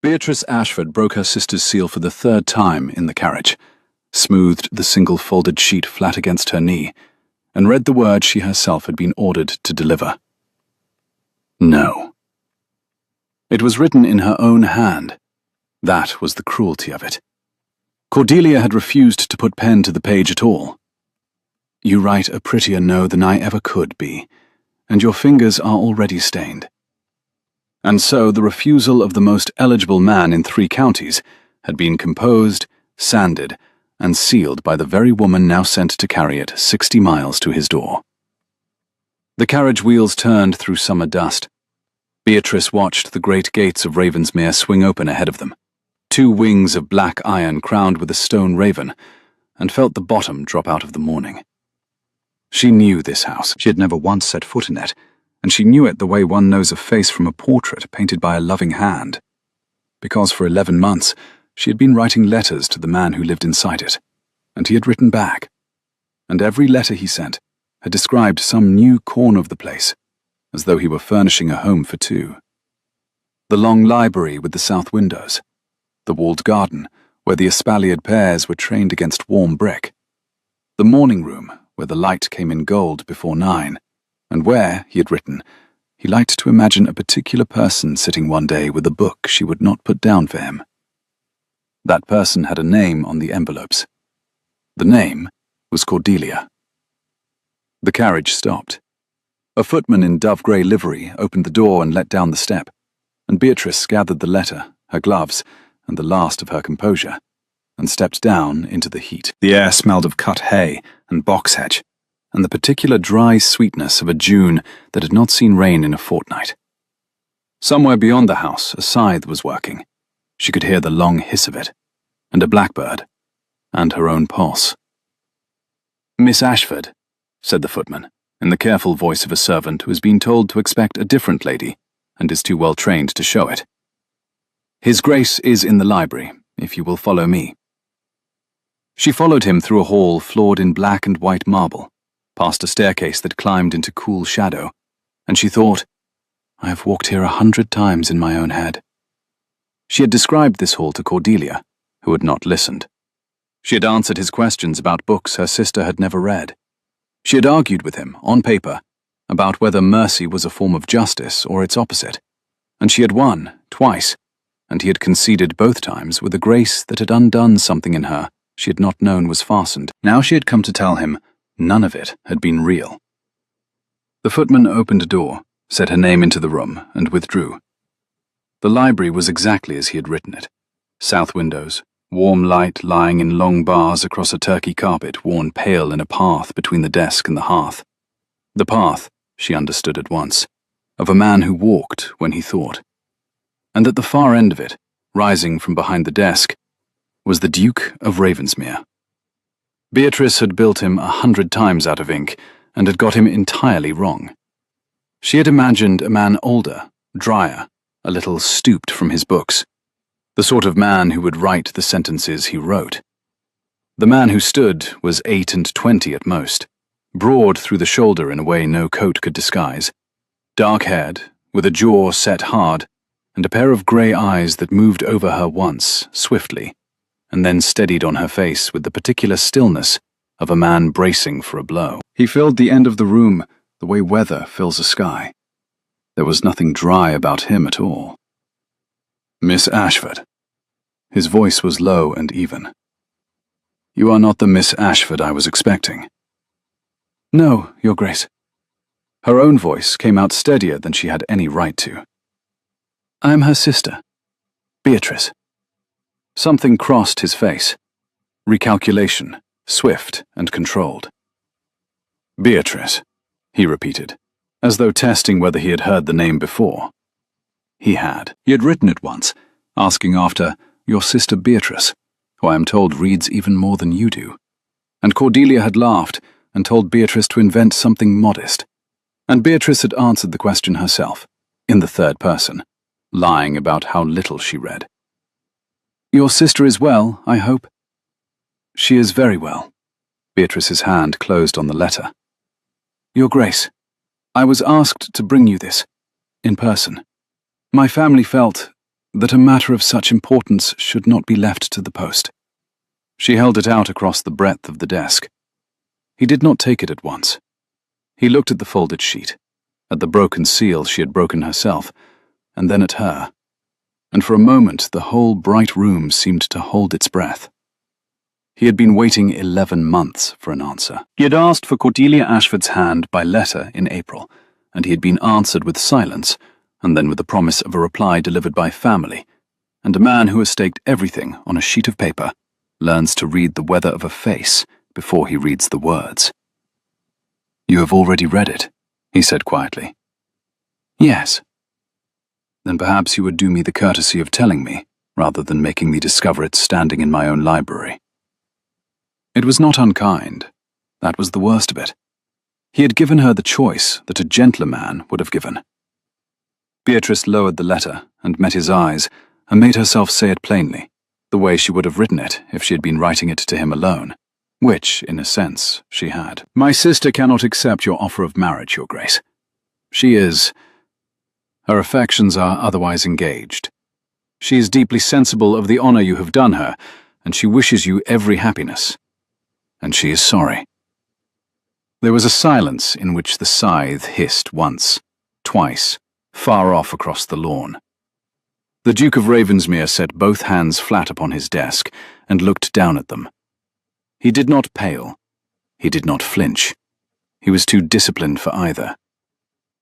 Beatrice Ashford broke her sister's seal for the third time in the carriage, smoothed the single folded sheet flat against her knee, and read the word she herself had been ordered to deliver. No. It was written in her own hand. That was the cruelty of it. Cordelia had refused to put pen to the page at all. You write a prettier no than I ever could be, and your fingers are already stained. And so the refusal of the most eligible man in 3 counties had been composed, sanded, and sealed by the very woman now sent to carry it 60 miles to his door. The carriage wheels turned through summer dust. Beatrice watched the great gates of Ravensmere swing open ahead of them, 2 wings of black iron crowned with a stone raven, and felt the bottom drop out of the morning. She knew this house. She had never once set foot in it, and she knew it the way one knows a face from a portrait painted by a loving hand, because for 11 months she had been writing letters to the man who lived inside it, and he had written back, and every letter he sent had described some new corner of the place, as though he were furnishing a home for 2. The long library with the south windows, the walled garden where the espaliered pears were trained against warm brick, the morning room where the light came in gold before 9, and where, he had written, he liked to imagine a particular person sitting one day with a book she would not put down for him. That person had a name on the envelopes. The name was Cordelia. The carriage stopped. A footman in dove-grey livery opened the door and let down the step, and Beatrice gathered the letter, her gloves, and the last of her composure, and stepped down into the heat. The air smelled of cut hay and box hedge, and the particular dry sweetness of a June that had not seen rain in a fortnight. Somewhere beyond the house a scythe was working. She could hear the long hiss of it, and a blackbird, and her own pulse. "Miss Ashford," said the footman, in the careful voice of a servant who has been told to expect a different lady, and is too well trained to show it. "His Grace is in the library, if you will follow me." She followed him through a hall floored in black and white marble, past a staircase that climbed into cool shadow, and she thought, I have walked here 100 times in my own head. She had described this hall to Cordelia, who had not listened. She had answered his questions about books her sister had never read. She had argued with him, on paper, about whether mercy was a form of justice or its opposite, and she had won, twice, and he had conceded both times with a grace that had undone something in her she had not known was fastened. Now she had come to tell him none of it had been real. The footman opened a door, said her name into the room, and withdrew. The library was exactly as he had written it. South windows, warm light lying in long bars across a Turkey carpet worn pale in a path between the desk and the hearth. The path, she understood at once, of a man who walked when he thought. And at the far end of it, rising from behind the desk, was the Duke of Ravensmere. Beatrice had built him 100 times out of ink, and had got him entirely wrong. She had imagined a man older, drier, a little stooped from his books, the sort of man who would write the sentences he wrote. The man who stood was 8 and 20 at most, broad through the shoulder in a way no coat could disguise, dark-haired, with a jaw set hard, and a pair of grey eyes that moved over her once, swiftly, and then steadied on her face with the particular stillness of a man bracing for a blow. He filled the end of the room the way weather fills a sky. There was nothing dry about him at all. "Miss Ashford." His voice was low and even. "You are not the Miss Ashford I was expecting." "No, Your Grace." Her own voice came out steadier than she had any right to. "I am her sister, Beatrice." Something crossed his face. Recalculation, swift and controlled. "Beatrice," he repeated, as though testing whether he had heard the name before. He had. He had written it once, asking after "your sister Beatrice," who I am told reads even more than you do. And Cordelia had laughed and told Beatrice to invent something modest. And Beatrice had answered the question herself, in the third person, lying about how little she read. "Your sister is well, I hope?" "She is very well." Beatrice's hand closed on the letter. "Your Grace, I was asked to bring you this, in person. My family felt that a matter of such importance should not be left to the post. She held it out across the breadth of the desk. He did not take it at once. He looked at the folded sheet, at the broken seal she had broken herself, and then at her, and for a moment the whole bright room seemed to hold its breath. He had been waiting 11 months for an answer. He had asked for Cordelia Ashford's hand by letter in April, and he had been answered with silence, and then with the promise of a reply delivered by family, and a man who has staked everything on a sheet of paper learns to read the weather of a face before he reads the words. "You have already read it," he said quietly. "Yes." "Then perhaps you would do me the courtesy of telling me, rather than making me discover it standing in my own library." It was not unkind. That was the worst of it. He had given her the choice that a gentler man would have given. Beatrice lowered the letter and met his eyes and made herself say it plainly, the way she would have written it if she had been writing it to him alone, which, in a sense, she had. "My sister cannot accept your offer of marriage, Your Grace. She is... her affections are otherwise engaged. She is deeply sensible of the honor you have done her, and she wishes you every happiness. And she is sorry." There was a silence in which the scythe hissed once, twice, far off across the lawn. The Duke of Ravensmere set both hands flat upon his desk and looked down at them. He did not pale. He did not flinch. He was too disciplined for either.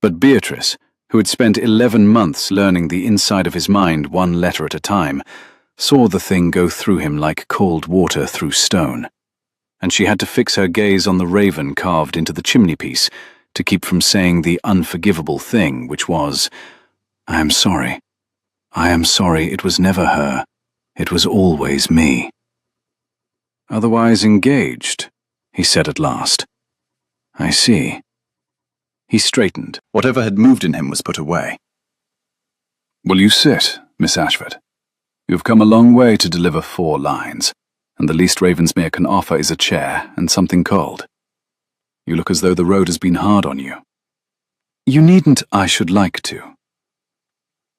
But Beatrice, who had spent 11 months learning the inside of his mind one letter at a time, saw the thing go through him like cold water through stone, and she had to fix her gaze on the raven carved into the chimney-piece to keep from saying the unforgivable thing, which was, "I am sorry. I am sorry it was never her. It was always me." "Otherwise engaged," he said at last. "I see." He straightened. Whatever had moved in him was put away. "Will you sit, Miss Ashford? You have come a long way to deliver 4 lines, and the least Ravensmere can offer is a chair and something cold. You look as though the road has been hard on you." "You needn't, I should like to."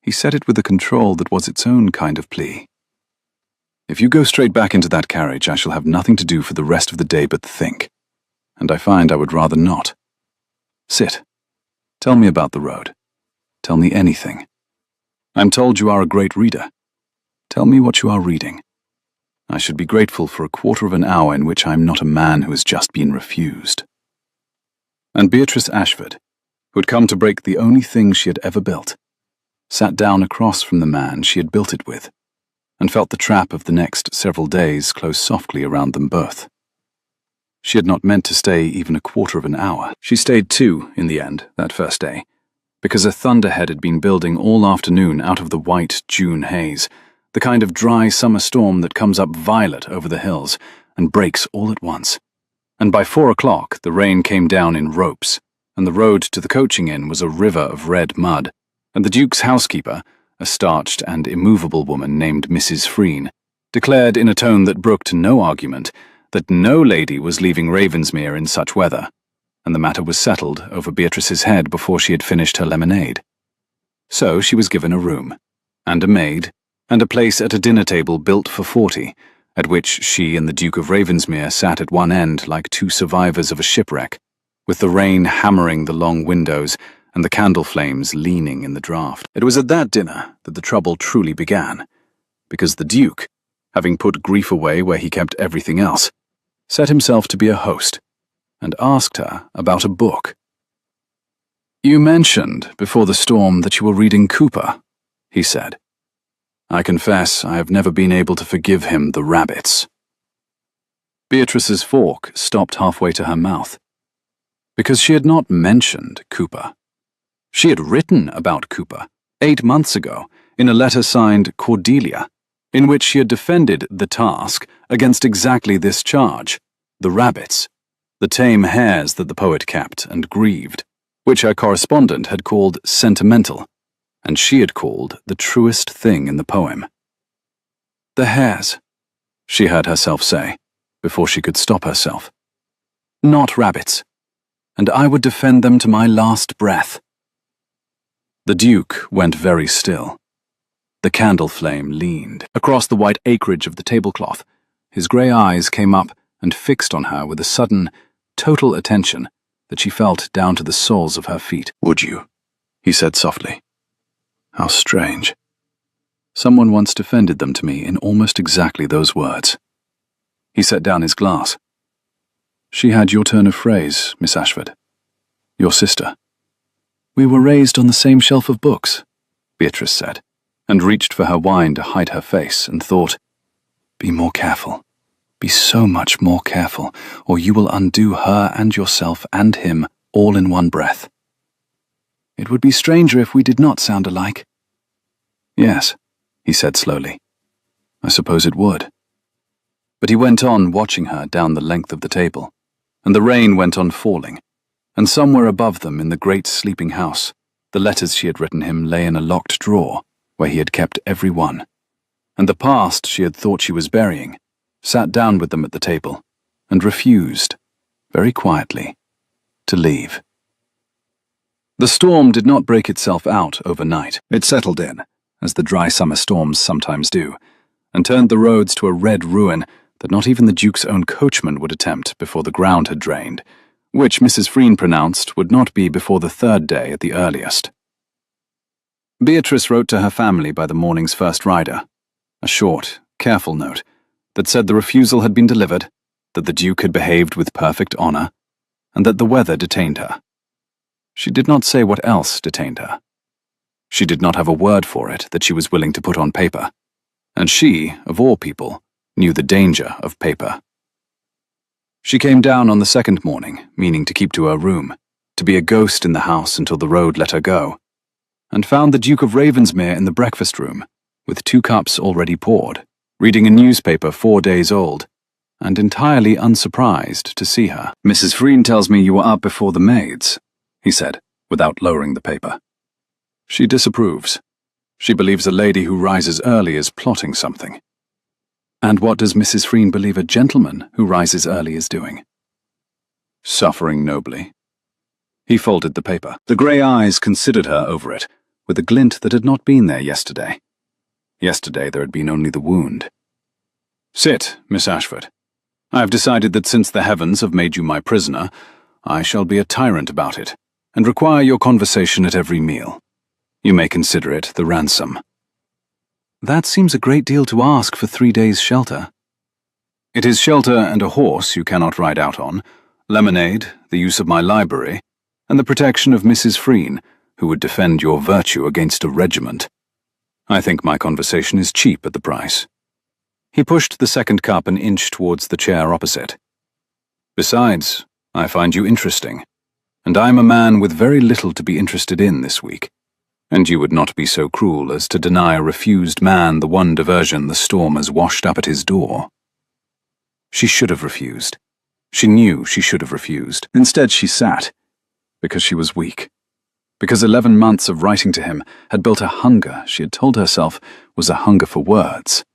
He said it with a control that was its own kind of plea. "If you go straight back into that carriage, I shall have nothing to do for the rest of the day but think, and I find I would rather not. Sit. Tell me about the road. Tell me anything. I'm told you are a great reader. Tell me what you are reading. I should be grateful for a quarter of an hour in which I am not a man who has just been refused." And Beatrice Ashford, who had come to break the only thing she had ever built, sat down across from the man she had built it with, and felt the trap of the next several days close softly around them both. She had not meant to stay even a quarter of an hour. She stayed 2, in the end, that first day, because a thunderhead had been building all afternoon out of the white June haze, the kind of dry summer storm that comes up violet over the hills and breaks all at once. And by 4 o'clock the rain came down in ropes, and the road to the coaching inn was a river of red mud, and the Duke's housekeeper, a starched and immovable woman named Mrs. Freen, declared in a tone that brooked no argument that no lady was leaving Ravensmere in such weather, and the matter was settled over Beatrice's head before she had finished her lemonade. So she was given a room, and a maid, and a place at a dinner table built for 40, at which she and the Duke of Ravensmere sat at one end like 2 survivors of a shipwreck, with the rain hammering the long windows and the candle flames leaning in the draught. It was at that dinner that the trouble truly began, because the Duke, having put grief away where he kept everything else, set himself to be a host, and asked her about a book. "You mentioned before the storm that you were reading Cooper," he said. "I confess I have never been able to forgive him the rabbits." Beatrice's fork stopped halfway to her mouth, because she had not mentioned Cooper. She had written about Cooper 8 months ago in a letter signed Cordelia, in which she had defended the task against exactly this charge, the rabbits, the tame hares that the poet kept and grieved, which her correspondent had called sentimental, and she had called the truest thing in the poem. "The hares," she heard herself say, before she could stop herself. "Not rabbits, and I would defend them to my last breath." The Duke went very still. The candle flame leaned across the white acreage of the tablecloth. His grey eyes came up and fixed on her with a sudden, total attention that she felt down to the soles of her feet. "Would you?" he said softly. "How strange. Someone once defended them to me in almost exactly those words." He set down his glass. "She had your turn of phrase, Miss Ashford. Your sister." "We were raised on the same shelf of books," Beatrice said, and reached for her wine to hide her face, and thought, "Be more careful. Be so much more careful, or you will undo her and yourself and him all in one breath." "It would be stranger if we did not sound alike." "Yes," he said slowly. "I suppose it would." But he went on watching her down the length of the table, and the rain went on falling, and somewhere above them in the great sleeping house, the letters she had written him lay in a locked drawer where he had kept every one, and the past she had thought she was burying sat down with them at the table and refused, very quietly, to leave. The storm did not break itself out overnight. It settled in, as the dry summer storms sometimes do, and turned the roads to a red ruin that not even the Duke's own coachman would attempt before the ground had drained, which Mrs. Freen pronounced would not be before the third day at the earliest. Beatrice wrote to her family by the morning's first rider, a short, careful note that said the refusal had been delivered, that the Duke had behaved with perfect honour, and that the weather detained her. She did not say what else detained her. She did not have a word for it that she was willing to put on paper, and she, of all people, knew the danger of paper. She came down on the second morning, meaning to keep to her room, to be a ghost in the house until the road let her go, and found the Duke of Ravensmere in the breakfast room, with 2 cups already poured, reading a newspaper 4 days old, and entirely unsurprised to see her. "Mrs. Freen tells me you were up before the maids," he said, without lowering the paper. "She disapproves. She believes a lady who rises early is plotting something." "And what does Mrs. Freen believe a gentleman who rises early is doing?" "Suffering nobly." He folded the paper. The grey eyes considered her over it, with a glint that had not been there yesterday. Yesterday there had been only the wound. "Sit, Miss Ashford. I have decided that since the heavens have made you my prisoner, I shall be a tyrant about it, and require your conversation at every meal. You may consider it the ransom." "That seems a great deal to ask for 3 days' shelter." "It is shelter and a horse you cannot ride out on, lemonade, the use of my library, and the protection of Mrs. Freen, who would defend your virtue against a regiment. I think my conversation is cheap at the price." He pushed the second cup an inch towards the chair opposite. "Besides, I find you interesting, and I am a man with very little to be interested in this week, and you would not be so cruel as to deny a refused man the one diversion the storm has washed up at his door." She should have refused. She knew she should have refused. Instead she sat, because she was weak. Because 11 months of writing to him had built a hunger she had told herself was a hunger for words,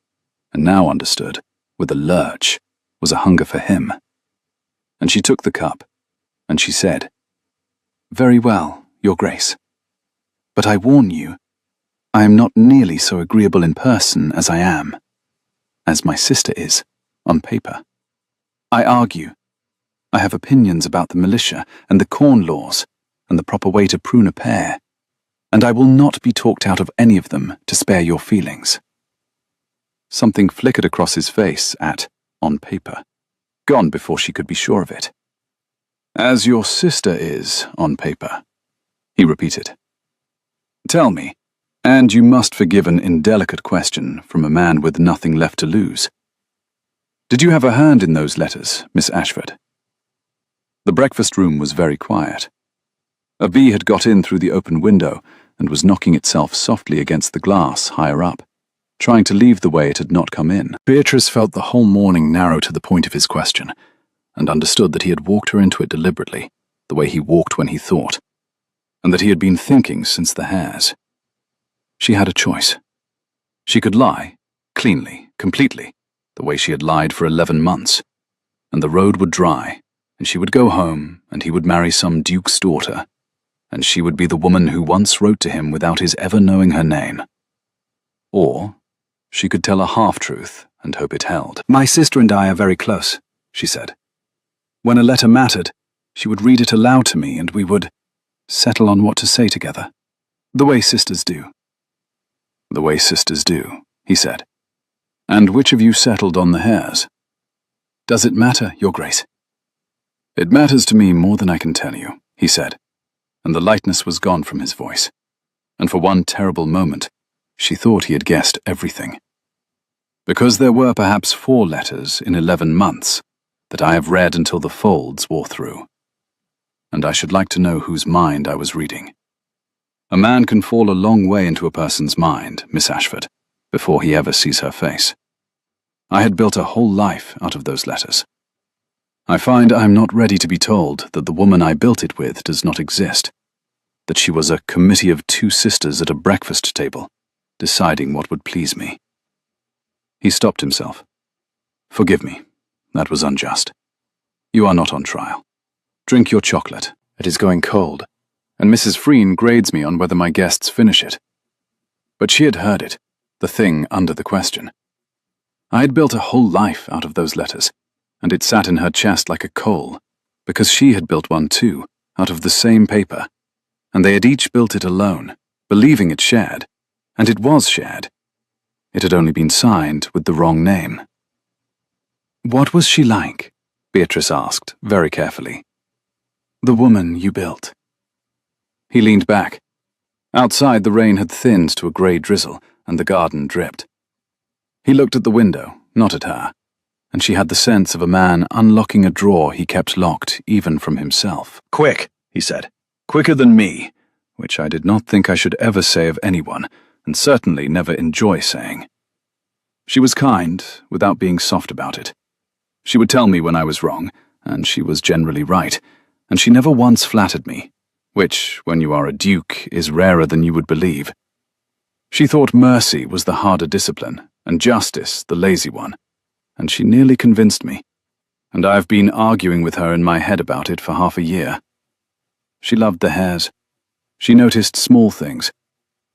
and now understood, with a lurch, was a hunger for him. And she took the cup, and she said, "Very well, Your Grace. But I warn you, I am not nearly so agreeable in person as I am, as my sister is, on paper. I argue. I have opinions about the militia and the corn laws, and the proper way to prune a pear, and I will not be talked out of any of them to spare your feelings." Something flickered across his face at "on paper," gone before she could be sure of it. "As your sister is on paper," he repeated. "Tell me, and you must forgive an indelicate question from a man with nothing left to lose. Did you have a hand in those letters, Miss Ashford?" The breakfast room was very quiet. A bee had got in through the open window and was knocking itself softly against the glass higher up, trying to leave the way it had not come in. Beatrice felt the whole morning narrow to the point of his question, and understood that he had walked her into it deliberately, the way he walked when he thought, and that he had been thinking since the hares. She had a choice. She could lie, cleanly, completely, the way she had lied for 11 months, and the road would dry, and she would go home, and he would marry some duke's daughter, and she would be the woman who once wrote to him without his ever knowing her name. Or she could tell a half-truth and hope it held. "My sister and I are very close," she said. "When a letter mattered, she would read it aloud to me and we would settle on what to say together. The way sisters do." "The way sisters do," he said. "And which of you settled on the hares?" "Does it matter, Your Grace?" "It matters to me more than I can tell you," he said, and the lightness was gone from his voice. And for one terrible moment, she thought he had guessed everything. "Because there were perhaps 4 letters in 11 months that I have read until the folds wore through. And I should like to know whose mind I was reading. A man can fall a long way into a person's mind, Miss Ashford, before he ever sees her face. I had built a whole life out of those letters. I find I am not ready to be told that the woman I built it with does not exist, that she was a committee of 2 sisters at a breakfast table, deciding what would please me." He stopped himself. "Forgive me, that was unjust. You are not on trial. Drink your chocolate. It is going cold, and Mrs. Freen grades me on whether my guests finish it." But she had heard it, the thing under the question. I had built a whole life out of those letters, and it sat in her chest like a coal, because she had built one too, out of the same paper, and they had each built it alone, believing it shared, and it was shared. It had only been signed with the wrong name. "What was she like?" Beatrice asked, very carefully. "The woman you built." He leaned back. Outside, the rain had thinned to a grey drizzle, and the garden dripped. He looked at the window, not at her, and she had the sense of a man unlocking a drawer he kept locked even from himself. "Quick," he said. "Quicker than me," which I did not think I should ever say of anyone, and certainly never enjoy saying. She was kind, without being soft about it. She would tell me when I was wrong, and she was generally right, and she never once flattered me, which, when you are a duke, is rarer than you would believe. She thought mercy was the harder discipline, and justice the lazy one, and she nearly convinced me, and I have been arguing with her in my head about it for half a year. She loved the hares. She noticed small things.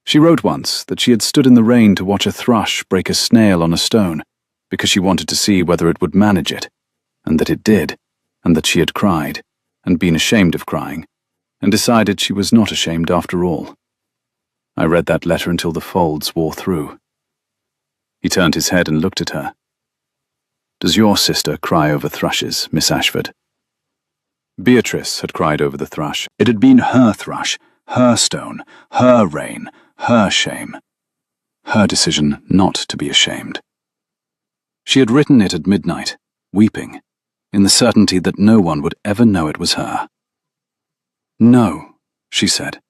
She wrote once that she had stood in the rain to watch a thrush break a snail on a stone, because she wanted to see whether it would manage it, and that it did, and that she had cried, and been ashamed of crying, and decided she was not ashamed after all. I read that letter until the folds wore through. He turned his head and looked at her. "Does your sister cry over thrushes, Miss Ashford?" Beatrice had cried over the thrush. It had been her thrush, her stone, her rain, her shame. Her decision not to be ashamed. She had written it at midnight, weeping, in the certainty that no one would ever know it was her. "No," she said,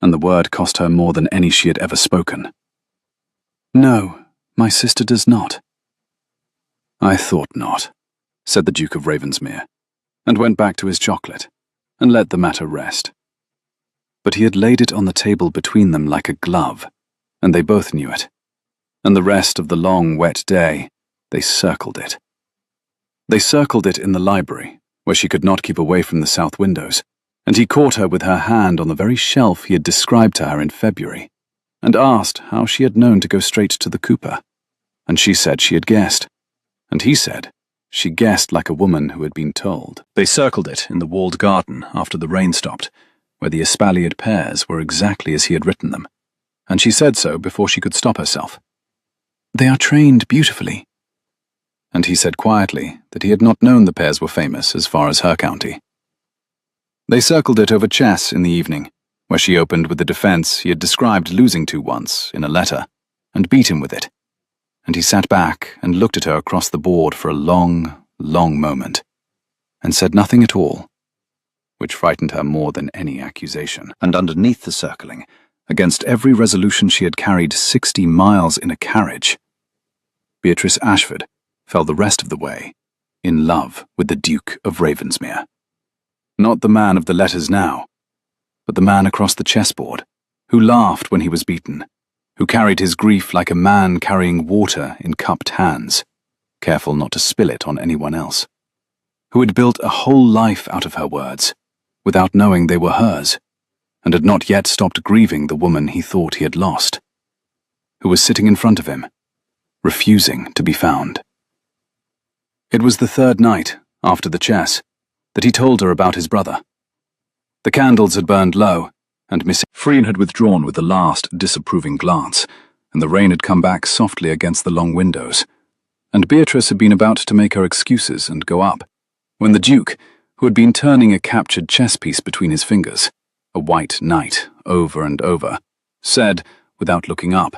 and the word cost her more than any she had ever spoken. "No, my sister does not." "I thought not," said the Duke of Ravensmere, and went back to his chocolate, and let the matter rest. But he had laid it on the table between them like a glove, and they both knew it, and the rest of the long, wet day, they circled it. They circled it in the library, where she could not keep away from the south windows, and he caught her with her hand on the very shelf he had described to her in February, and asked how she had known to go straight to the Cooper, and she said she had guessed, and he said she guessed like a woman who had been told. They circled it in the walled garden after the rain stopped, where the espaliered pears were exactly as he had written them, and she said so before she could stop herself. "They are trained beautifully." And he said quietly that he had not known the pears were famous as far as her county. They circled it over chess in the evening, where she opened with the defense he had described losing to once in a letter, and beat him with it, and he sat back and looked at her across the board for a long, long moment, and said nothing at all, which frightened her more than any accusation. And underneath the circling, against every resolution she had carried 60 miles in a carriage, Beatrice Ashford fell the rest of the way in love with the Duke of Ravensmere. Not the man of the letters now, but the man across the chessboard, who laughed when he was beaten, who carried his grief like a man carrying water in cupped hands, careful not to spill it on anyone else, who had built a whole life out of her words, without knowing they were hers, and had not yet stopped grieving the woman he thought he had lost, who was sitting in front of him, refusing to be found. It was the third night, after the chess, that he told her about his brother. The candles had burned low, and Miss Freen had withdrawn with the last disapproving glance, and the rain had come back softly against the long windows, and Beatrice had been about to make her excuses and go up, when the Duke, who had been turning a captured chess piece between his fingers, a white knight, over and over, said, without looking up,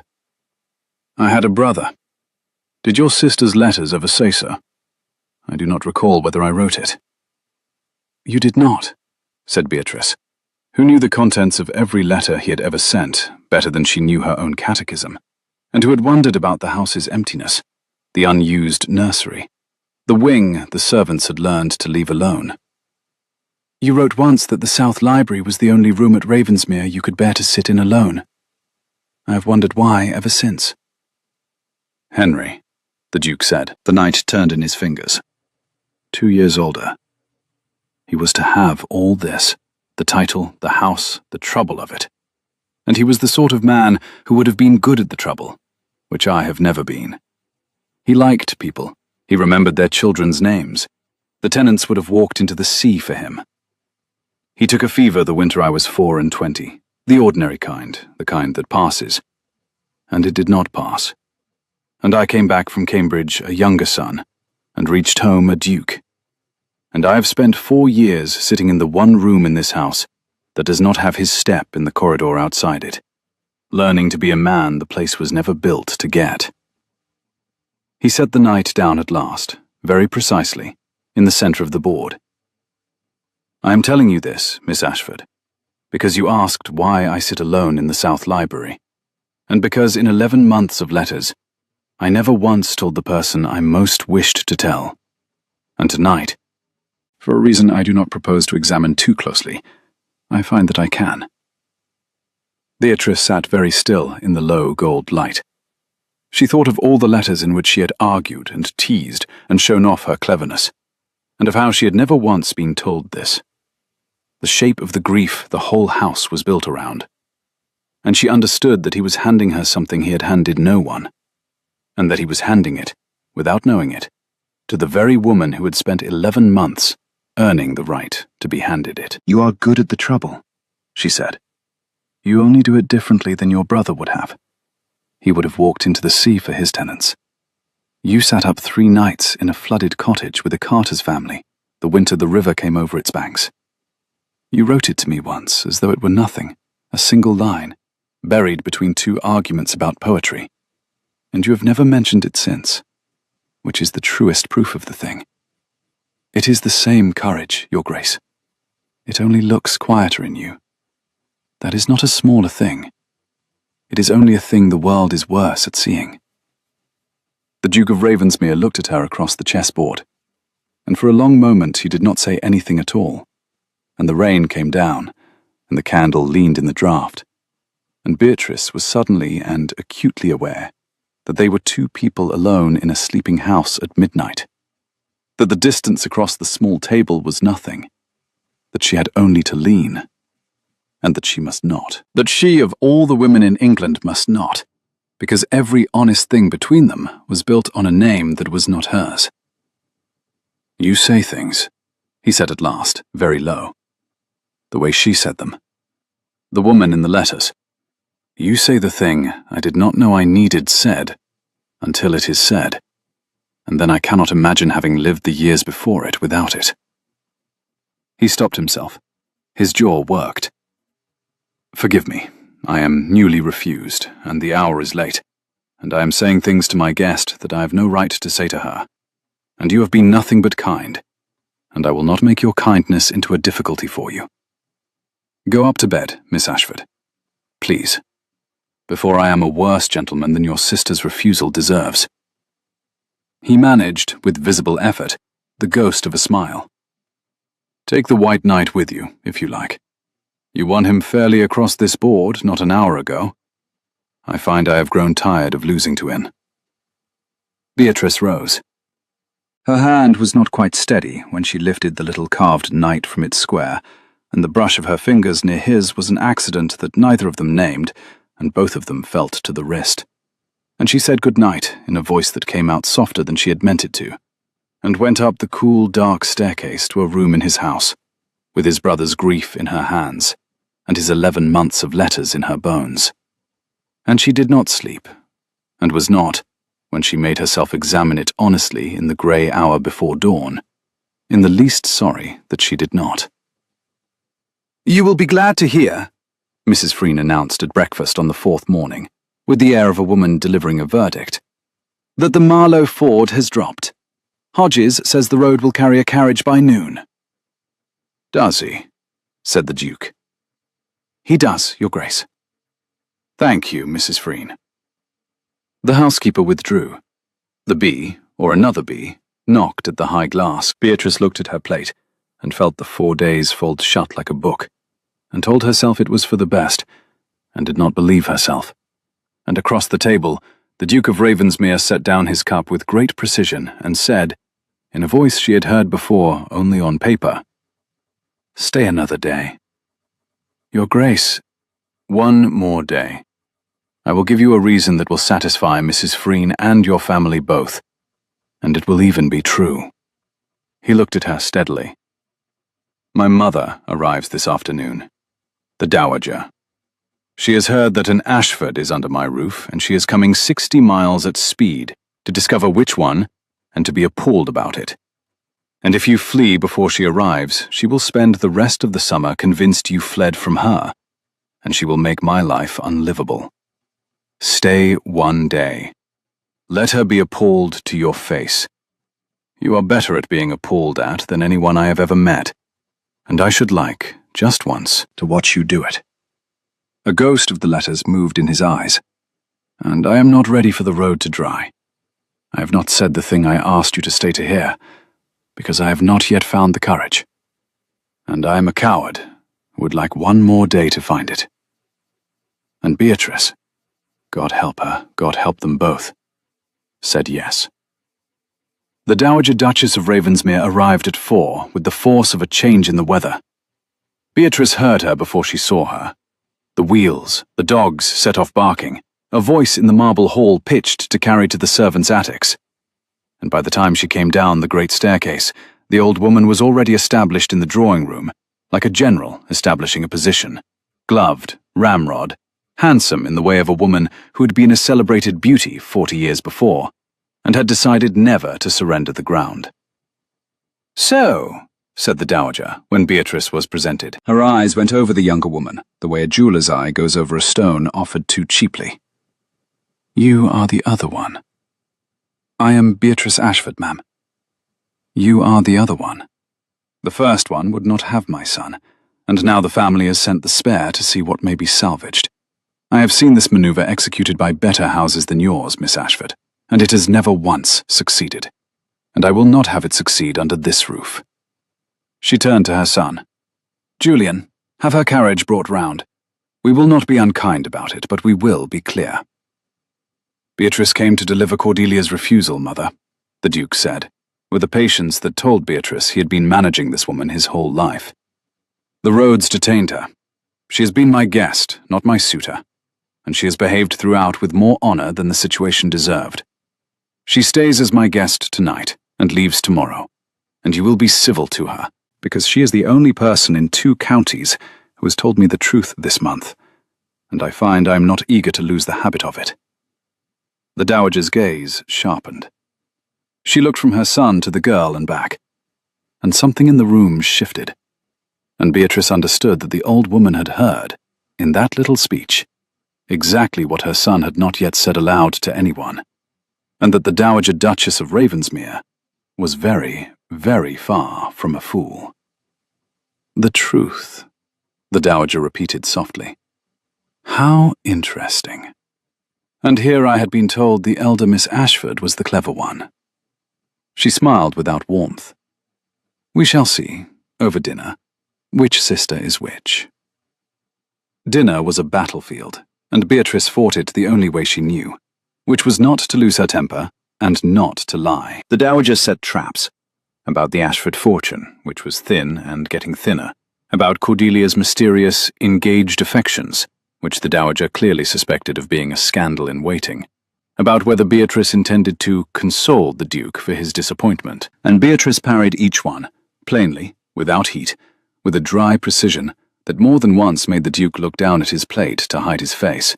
"I had a brother. Did your sister's letters ever say so? I do not recall whether I wrote it." "You did not," said Beatrice, who knew the contents of every letter he had ever sent better than she knew her own catechism, and who had wondered about the house's emptiness, the unused nursery, the wing the servants had learned to leave alone. "You wrote once that the South Library was the only room at Ravensmere you could bear to sit in alone. I have wondered why ever since." "Henry," the Duke said. The knight turned in his fingers. 2 years older. He was to have all this, the title, the house, the trouble of it. And he was the sort of man who would have been good at the trouble, which I have never been. He liked people. He remembered their children's names. The tenants would have walked into the sea for him. He took a fever the winter I was 24, the ordinary kind, the kind that passes. And it did not pass. And I came back from Cambridge a younger son, and reached home a duke. And I have spent 4 years sitting in the one room in this house that does not have his step in the corridor outside it, learning to be a man the place was never built to get. He set the knight down at last, very precisely, in the centre of the board. "I am telling you this, Miss Ashford, because you asked why I sit alone in the South Library, and because in 11 months of letters, I never once told the person I most wished to tell. And tonight, for a reason I do not propose to examine too closely, I find that I can." Beatrice sat very still in the low gold light. She thought of all the letters in which she had argued and teased and shown off her cleverness, and of how she had never once been told this. The shape of the grief the whole house was built around. And she understood that he was handing her something he had handed no one, and that he was handing it, without knowing it, to the very woman who had spent 11 months earning the right to be handed it. "You are good at the trouble," she said. "You only do it differently than your brother would have. He would have walked into the sea for his tenants. You sat up 3 nights in a flooded cottage with a carter's family, the winter the river came over its banks. You wrote it to me once as though it were nothing, a single line, buried between 2 arguments about poetry, and you have never mentioned it since, which is the truest proof of the thing. It is the same courage, Your Grace. It only looks quieter in you. That is not a smaller thing. It is only a thing the world is worse at seeing." The Duke of Ravensmere looked at her across the chessboard, and for a long moment he did not say anything at all, and the rain came down, and the candle leaned in the draught, and Beatrice was suddenly and acutely aware that they were 2 people alone in a sleeping house at midnight, that the distance across the small table was nothing, that she had only to lean, and that she must not. That she, of all the women in England, must not, because every honest thing between them was built on a name that was not hers. "You say things," he said at last, very low, the way she said them. The woman in the letters. "You say the thing I did not know I needed said, until it is said, and then I cannot imagine having lived the years before it without it." He stopped himself. His jaw worked. "Forgive me, I am newly refused, and the hour is late, and I am saying things to my guest that I have no right to say to her, and you have been nothing but kind, and I will not make your kindness into a difficulty for you. Go up to bed, Miss Ashford, please, before I am a worse gentleman than your sister's refusal deserves." He managed, with visible effort, the ghost of a smile. "Take the White Knight with you, if you like. You won him fairly across this board not an hour ago. I find I have grown tired of losing to him." Beatrice rose. Her hand was not quite steady when she lifted the little carved knight from its square, and the brush of her fingers near his was an accident that neither of them named, and both of them felt to the wrist. and she said good night in a voice that came out softer than she had meant it to, and went up the cool, dark staircase to a room in his house, with his brother's grief in her hands, and his 11 months of letters in her bones. And she did not sleep, and was not, when she made herself examine it honestly in the grey hour before dawn, in the least sorry that she did not. "You will be glad to hear," Mrs. Freen announced at breakfast on the 4th morning, with the air of a woman delivering a verdict, "that the Marlow ford has dropped. Hodges says the road will carry a carriage by noon." "Does he?" said the Duke. "He does, Your Grace." "Thank you, Mrs. Freen." The housekeeper withdrew. The bee, or another bee, knocked at the high glass. Beatrice looked at her plate, and felt the 4 days fold shut like a book, and told herself it was for the best, and did not believe herself. And across the table, the Duke of Ravensmere set down his cup with great precision and said, in a voice she had heard before only on paper, "Stay another day." "Your Grace, 1 more day. I will give you a reason that will satisfy Mrs. Freen and your family both, and it will even be true." He looked at her steadily. "My mother arrives this afternoon, the Dowager. She has heard that an Ashford is under my roof, and she is coming 60 miles at speed to discover which one and to be appalled about it. And if you flee before she arrives, she will spend the rest of the summer convinced you fled from her, and she will make my life unlivable. Stay 1 day. Let her be appalled to your face. You are better at being appalled at than anyone I have ever met, and I should like, just once, to watch you do it." A ghost of the letters moved in his eyes. "And I am not ready for the road to dry. I have not said the thing I asked you to stay to hear, because I have not yet found the courage. And I am a coward, who would like 1 more day to find it." And Beatrice, God help her, God help them both, said yes. The Dowager Duchess of Ravensmere arrived at 4 with the force of a change in the weather. Beatrice heard her before she saw her. The wheels, the dogs set off barking, a voice in the marble hall pitched to carry to the servants' attics. And by the time she came down the great staircase, the old woman was already established in the drawing-room, like a general establishing a position, gloved, ramrod, handsome in the way of a woman who had been a celebrated beauty 40 years before, and had decided never to surrender the ground. "So," said the Dowager, when Beatrice was presented. Her eyes went over the younger woman, the way a jeweller's eye goes over a stone offered too cheaply. "You are the other one." "I am Beatrice Ashford, ma'am." "You are the other one. The first one would not have my son, and now the family has sent the spare to see what may be salvaged. I have seen this maneuver executed by better houses than yours, Miss Ashford, and it has never once succeeded, and I will not have it succeed under this roof." She turned to her son. "Julian, have her carriage brought round. We will not be unkind about it, but we will be clear." "Beatrice came to deliver Cordelia's refusal, mother," the Duke said, with a patience that told Beatrice he had been managing this woman his whole life. "The roads detained her. She has been my guest, not my suitor, and she has behaved throughout with more honor than the situation deserved. She stays as my guest tonight and leaves tomorrow, and you will be civil to her, because she is the only person in 2 counties who has told me the truth this month, and I find I am not eager to lose the habit of it." The Dowager's gaze sharpened. She looked from her son to the girl and back, and something in the room shifted, and Beatrice understood that the old woman had heard, in that little speech, exactly what her son had not yet said aloud to anyone, and that the Dowager Duchess of Ravensmere was very, very far from a fool. "The truth," the Dowager repeated softly. "How interesting. And here I had been told the elder Miss Ashford was the clever one." She smiled without warmth. "We shall see, over dinner, which sister is which." Dinner was a battlefield, and Beatrice fought it the only way she knew, which was not to lose her temper and not to lie. The Dowager set traps about the Ashford fortune, which was thin and getting thinner, about Cordelia's mysterious, engaged affections, which the Dowager clearly suspected of being a scandal in waiting, about whether Beatrice intended to console the Duke for his disappointment, and Beatrice parried each one, plainly, without heat, with a dry precision that more than once made the Duke look down at his plate to hide his face,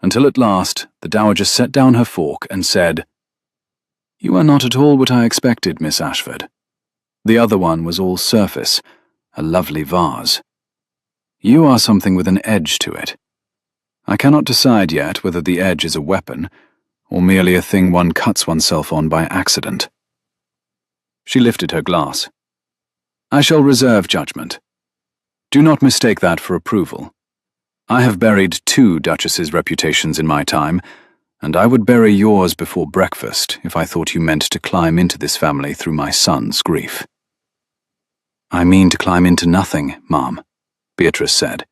until at last the Dowager set down her fork and said, "You are not at all what I expected, Miss Ashford. The other one was all surface, a lovely vase. You are something with an edge to it. I cannot decide yet whether the edge is a weapon, or merely a thing one cuts oneself on by accident." She lifted her glass. "I shall reserve judgment. Do not mistake that for approval. I have buried 2 Duchesses' reputations in my time, and I would bury yours before breakfast if I thought you meant to climb into this family through my son's grief." "I mean to climb into nothing, Ma'am," Beatrice said.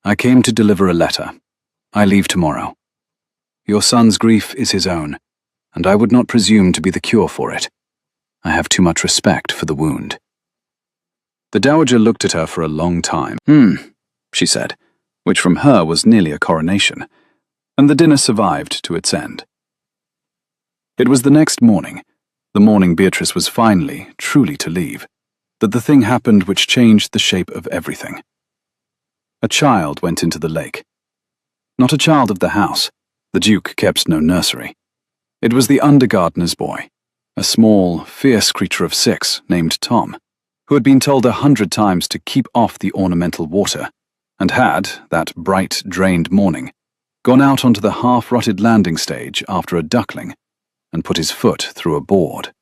"I came to deliver a letter. I leave tomorrow. Your son's grief is his own, and I would not presume to be the cure for it. I have too much respect for the wound." The Dowager looked at her for a long time. She said, which from her was nearly a coronation, and the dinner survived to its end. It was the next morning, the morning Beatrice was finally, truly to leave, that the thing happened which changed the shape of everything. A child went into the lake. Not a child of the house. The Duke kept no nursery. It was the undergardener's boy, a small, fierce creature of 6 named Tom, who had been told 100 times to keep off the ornamental water, and had, that bright, drained morning, gone out onto the half-rotted landing stage after a duckling, and put his foot through a board.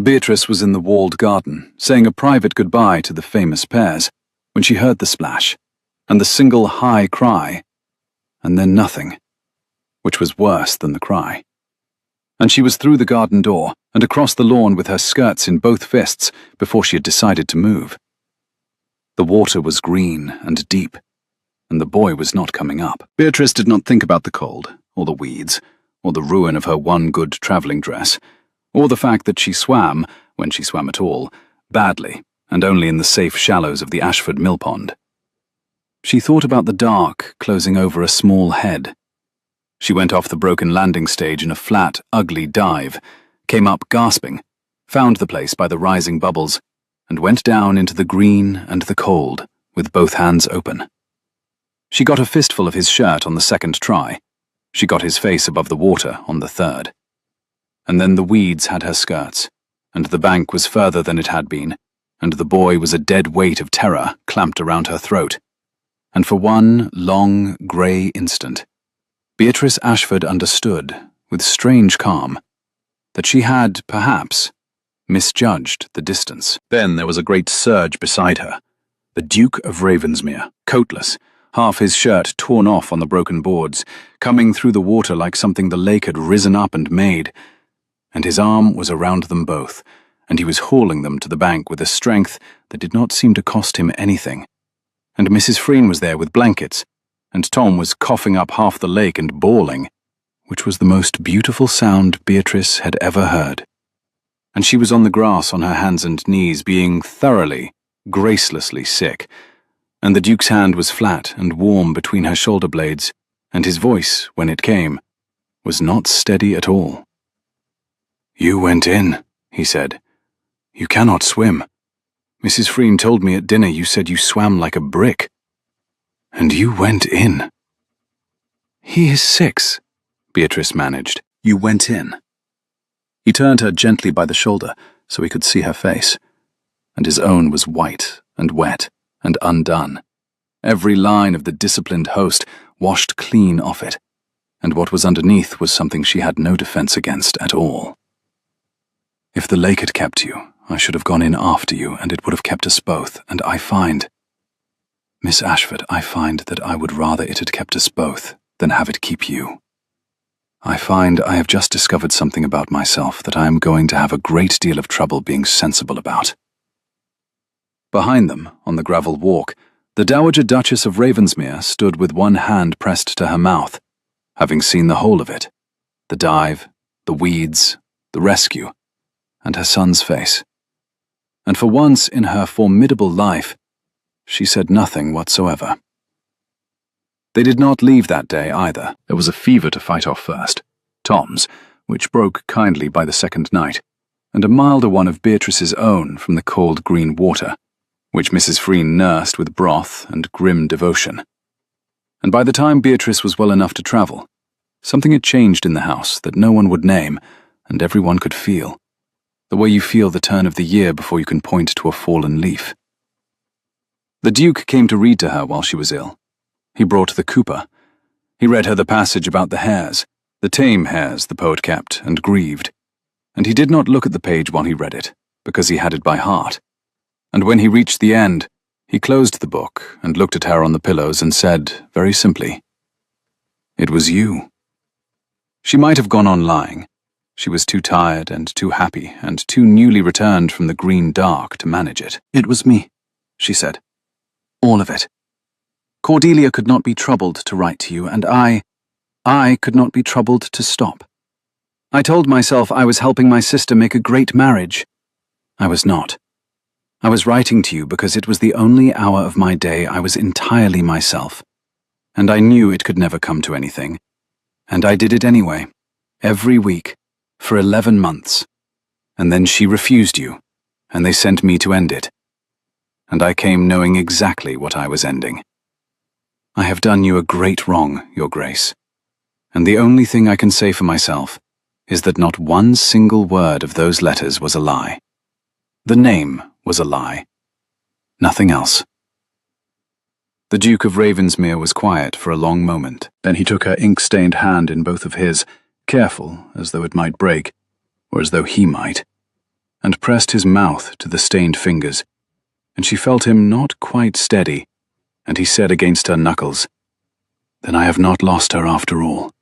Beatrice was in the walled garden, saying a private goodbye to the famous pairs, when she heard the splash, and the single high cry, and then nothing, which was worse than the cry. And she was through the garden door and across the lawn with her skirts in both fists before she had decided to move. The water was green and deep, and the boy was not coming up. Beatrice did not think about the cold, or the weeds, or the ruin of her one good travelling dress, or the fact that she swam, when she swam at all, badly, and only in the safe shallows of the Ashford mill pond. She thought about the dark closing over a small head. She went off the broken landing stage in a flat, ugly dive, came up gasping, found the place by the rising bubbles, and went down into the green and the cold, with both hands open. She got a fistful of his shirt on the 2nd try. She got his face above the water on the 3rd. And then the weeds had her skirts, and the bank was further than it had been, and the boy was a dead weight of terror clamped around her throat. And for one long, grey instant, Beatrice Ashford understood, with strange calm, that she had, perhaps, misjudged the distance. Then there was a great surge beside her. The Duke of Ravensmere, coatless, half his shirt torn off on the broken boards, coming through the water like something the lake had risen up and made, and his arm was around them both, and he was hauling them to the bank with a strength that did not seem to cost him anything. And Mrs. Freen was there with blankets, and Tom was coughing up half the lake and bawling, which was the most beautiful sound Beatrice had ever heard. And she was on the grass on her hands and knees, being thoroughly, gracelessly sick, and the Duke's hand was flat and warm between her shoulder blades, and his voice, when it came, was not steady at all. "You went in," he said. "You cannot swim. Mrs. Freen told me at dinner you said you swam like a brick. And you went in." "He is 6, Beatrice managed. "You went in." He turned her gently by the shoulder so he could see her face, and his own was white and wet and undone. Every line of the disciplined host washed clean off it, and what was underneath was something she had no defense against at all. "If the lake had kept you, I should have gone in after you, and it would have kept us both, and I find, Miss Ashford, I find that I would rather it had kept us both than have it keep you. I find I have just discovered something about myself that I am going to have a great deal of trouble being sensible about." Behind them, on the gravel walk, the Dowager Duchess of Ravensmere stood with one hand pressed to her mouth, having seen the whole of it, the dive, the weeds, the rescue, and her son's face. And for once in her formidable life, she said nothing whatsoever. They did not leave that day either. There was a fever to fight off first, Tom's, which broke kindly by the second night, and a milder one of Beatrice's own from the cold green water, which Mrs. Freen nursed with broth and grim devotion. And by the time Beatrice was well enough to travel, something had changed in the house that no one would name and everyone could feel, the way you feel the turn of the year before you can point to a fallen leaf. The Duke came to read to her while she was ill. He brought the Cooper. He read her the passage about the hares, the tame hares the poet kept and grieved, and he did not look at the page while he read it, because he had it by heart. And when he reached the end, he closed the book and looked at her on the pillows and said, very simply, "It was you." She might have gone on lying. She was too tired and too happy and too newly returned from the green dark to manage it. "It was me," she said. "All of it. Cordelia could not be troubled to write to you, and I could not be troubled to stop. I told myself I was helping my sister make a great marriage. I was not. I was writing to you because it was the only hour of my day I was entirely myself, and I knew it could never come to anything. And I did it anyway, every week, for 11 months. And then she refused you, and they sent me to end it. And I came knowing exactly what I was ending. I have done you a great wrong, Your Grace, and the only thing I can say for myself is that not one single word of those letters was a lie. The name was a lie. Nothing else." The Duke of Ravensmere was quiet for a long moment. Then he took her ink-stained hand in both of his, careful, as though it might break, or as though he might, and pressed his mouth to the stained fingers, and she felt him not quite steady, and he said against her knuckles, "Then I have not lost her after all.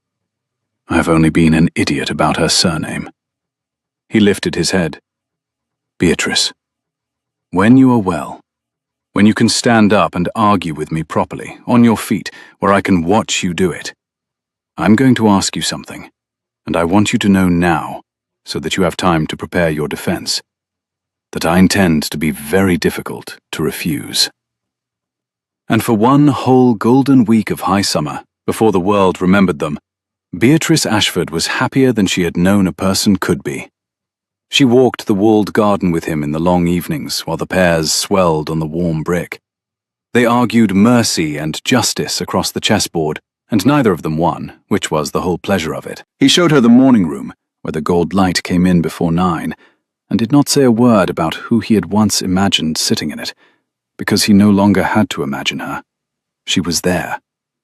I have only been an idiot about her surname." He lifted his head. "Beatrice, when you are well, when you can stand up and argue with me properly, on your feet, where I can watch you do it, I'm going to ask you something, and I want you to know now, so that you have time to prepare your defense, that I intend to be very difficult to refuse." And for one whole golden week of high summer, before the world remembered them, Beatrice Ashford was happier than she had known a person could be. She walked the walled garden with him in the long evenings while the pears swelled on the warm brick. They argued mercy and justice across the chessboard, and neither of them won, which was the whole pleasure of it. He showed her the morning room, where the gold light came in before 9, and did not say a word about who he had once imagined sitting in it, because he no longer had to imagine her. She was there,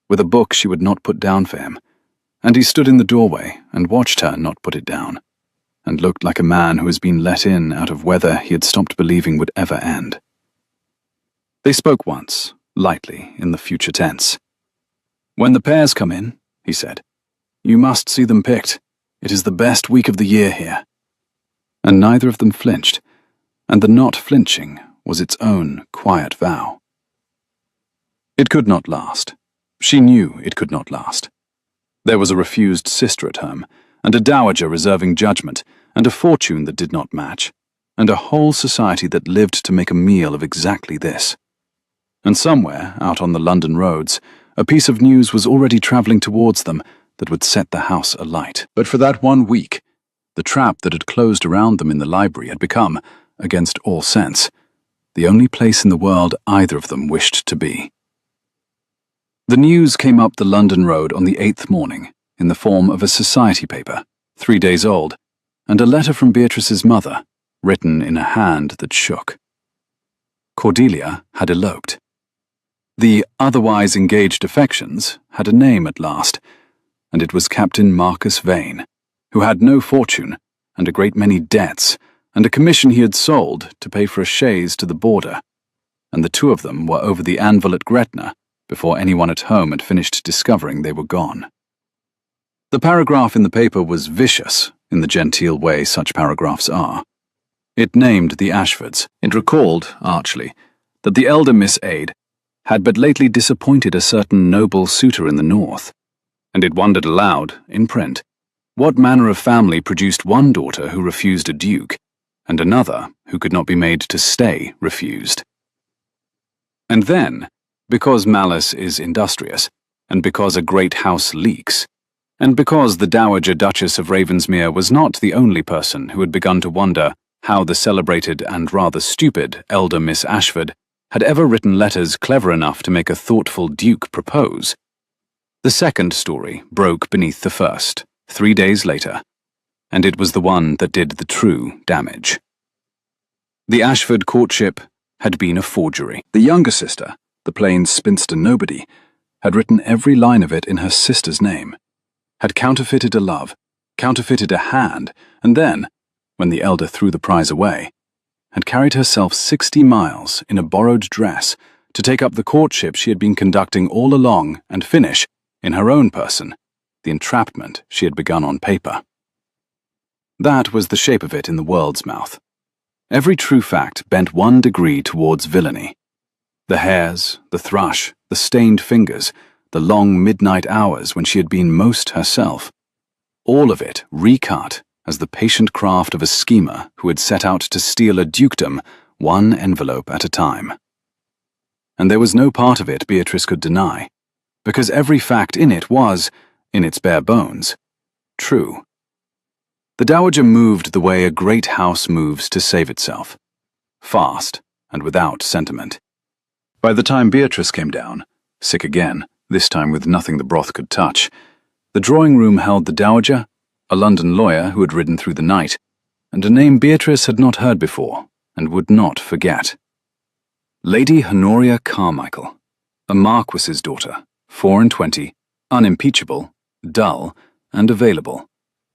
with a book she would not put down for him, and he stood in the doorway and watched her not put it down, and looked like a man who has been let in out of weather he had stopped believing would ever end. They spoke once, lightly, in the future tense. "When the pears come in," he said, "you must see them picked. It is the best week of the year here." And neither of them flinched, and the not flinching was its own quiet vow. It could not last. She knew it could not last. There was a refused sister at home, and a dowager reserving judgment, and a fortune that did not match, and a whole society that lived to make a meal of exactly this. And somewhere, out on the London roads, a piece of news was already travelling towards them that would set the house alight. But for that one week, the trap that had closed around them in the library had become, against all sense, the only place in the world either of them wished to be. The news came up the London road on the 8th morning, in the form of a society paper, 3 days old, and a letter from Beatrice's mother, written in a hand that shook. Cordelia had eloped. The otherwise engaged affections had a name at last, and it was Captain Marcus Vane, who had no fortune, and a great many debts, and a commission he had sold to pay for a chaise to the border, and the two of them were over the anvil at Gretna before anyone at home had finished discovering they were gone. The paragraph in the paper was vicious, in the genteel way such paragraphs are. It named the Ashfords. It recalled, archly, that the elder Miss Aid had but lately disappointed a certain noble suitor in the north, and it wondered aloud, in print, what manner of family produced one daughter who refused a duke, and another who could not be made to stay refused. And then, because malice is industrious, and because a great house leaks, and because the Dowager Duchess of Ravensmere was not the only person who had begun to wonder how the celebrated and rather stupid elder Miss Ashford had ever written letters clever enough to make a thoughtful duke propose. The second story broke beneath the first, 3 days later, and it was the one that did the true damage. The Ashford courtship had been a forgery. The younger sister, the plain spinster nobody, had written every line of it in her sister's name, had counterfeited a love, counterfeited a hand, and then, when the elder threw the prize away, had carried herself 60 miles in a borrowed dress to take up the courtship she had been conducting all along and finish, in her own person, the entrapment she had begun on paper. That was the shape of it in the world's mouth. Every true fact bent 1 degree towards villainy. The hairs, the thrush, the stained fingers, the long midnight hours when she had been most herself, all of it recut as the patient craft of a schemer who had set out to steal a dukedom 1 envelope at a time. And there was no part of it Beatrice could deny, because every fact in it was, in its bare bones, true. The Dowager moved the way a great house moves to save itself, fast and without sentiment. By the time Beatrice came down, sick again, this time with nothing the broth could touch, the drawing room held the Dowager, a London lawyer who had ridden through the night, and a name Beatrice had not heard before and would not forget. Lady Honoria Carmichael, a marquis's daughter, 24, unimpeachable, dull, and available,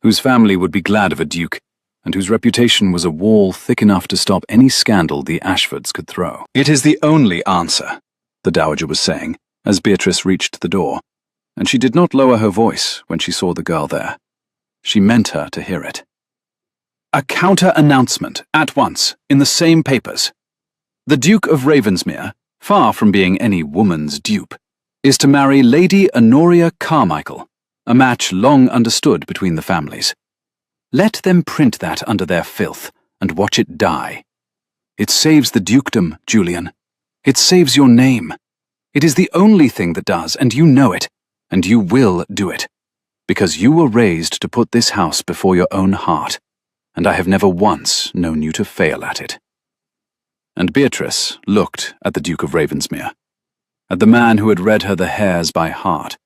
whose family would be glad of a duke, and whose reputation was a wall thick enough to stop any scandal the Ashfords could throw. "It is the only answer," the Dowager was saying, as Beatrice reached the door, and she did not lower her voice when she saw the girl there. She meant her to hear it. "A counter-announcement, at once, in the same papers. The Duke of Ravensmere, far from being any woman's dupe, is to marry Lady Honoria Carmichael, a match long understood between the families. Let them print that under their filth, and watch it die. It saves the dukedom, Julian. It saves your name. It is the only thing that does, and you know it, and you will do it, because you were raised to put this house before your own heart, and I have never once known you to fail at it." And Beatrice looked at the Duke of Ravensmere, at the man who had read her the hairs by heart,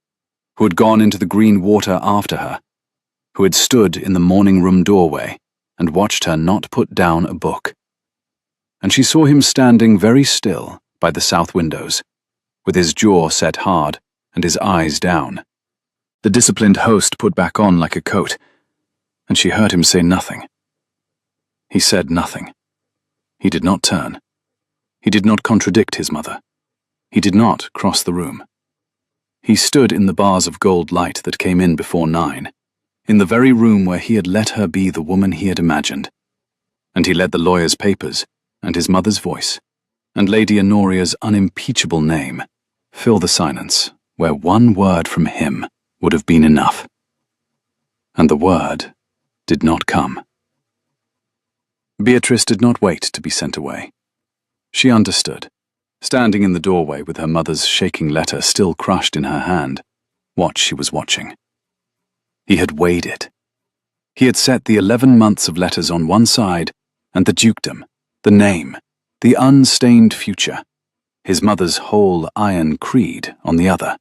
who had gone into the green water after her, who had stood in the morning-room doorway and watched her not put down a book. And she saw him standing very still by the south windows, with his jaw set hard and his eyes down, the disciplined host put back on like a coat, and she heard him say nothing. He said nothing. He did not turn. He did not contradict his mother. He did not cross the room. He stood in the bars of gold light that came in before 9, in the very room where he had let her be the woman he had imagined, and he let the lawyer's papers, and his mother's voice, and Lady Honoria's unimpeachable name fill the silence where 1 word from him would have been enough. And the word did not come. Beatrice did not wait to be sent away. She understood, standing in the doorway with her mother's shaking letter still crushed in her hand, what she was watching. He had weighed it. He had set the 11 months of letters on one side, and the dukedom, the name, the unstained future, his mother's whole iron creed on the other.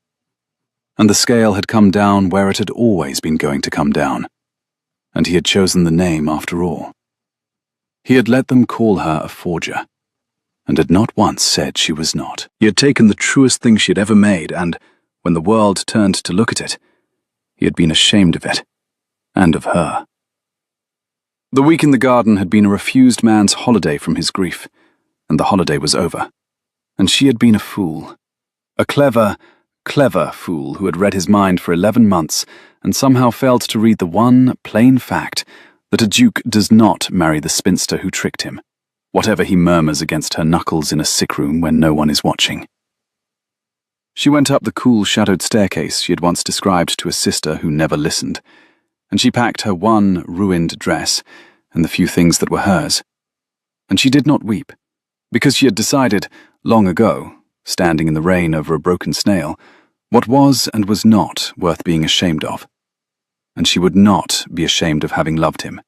And the scale had come down where it had always been going to come down, and he had chosen the name after all. He had let them call her a forger, and had not once said she was not. He had taken the truest thing she had ever made, and, when the world turned to look at it, he had been ashamed of it, and of her. The week in the garden had been a refused man's holiday from his grief, and the holiday was over, and she had been a fool. A clever fool who had read his mind for 11 months and somehow failed to read the one plain fact that a duke does not marry the spinster who tricked him, whatever he murmurs against her knuckles in a sick room when no one is watching. She went up the cool, shadowed staircase she had once described to a sister who never listened, and she packed her one ruined dress and the few things that were hers. And she did not weep, because she had decided, long ago, standing in the rain over a broken snail, What was and was not worth being ashamed of. And she would not be ashamed of having loved him.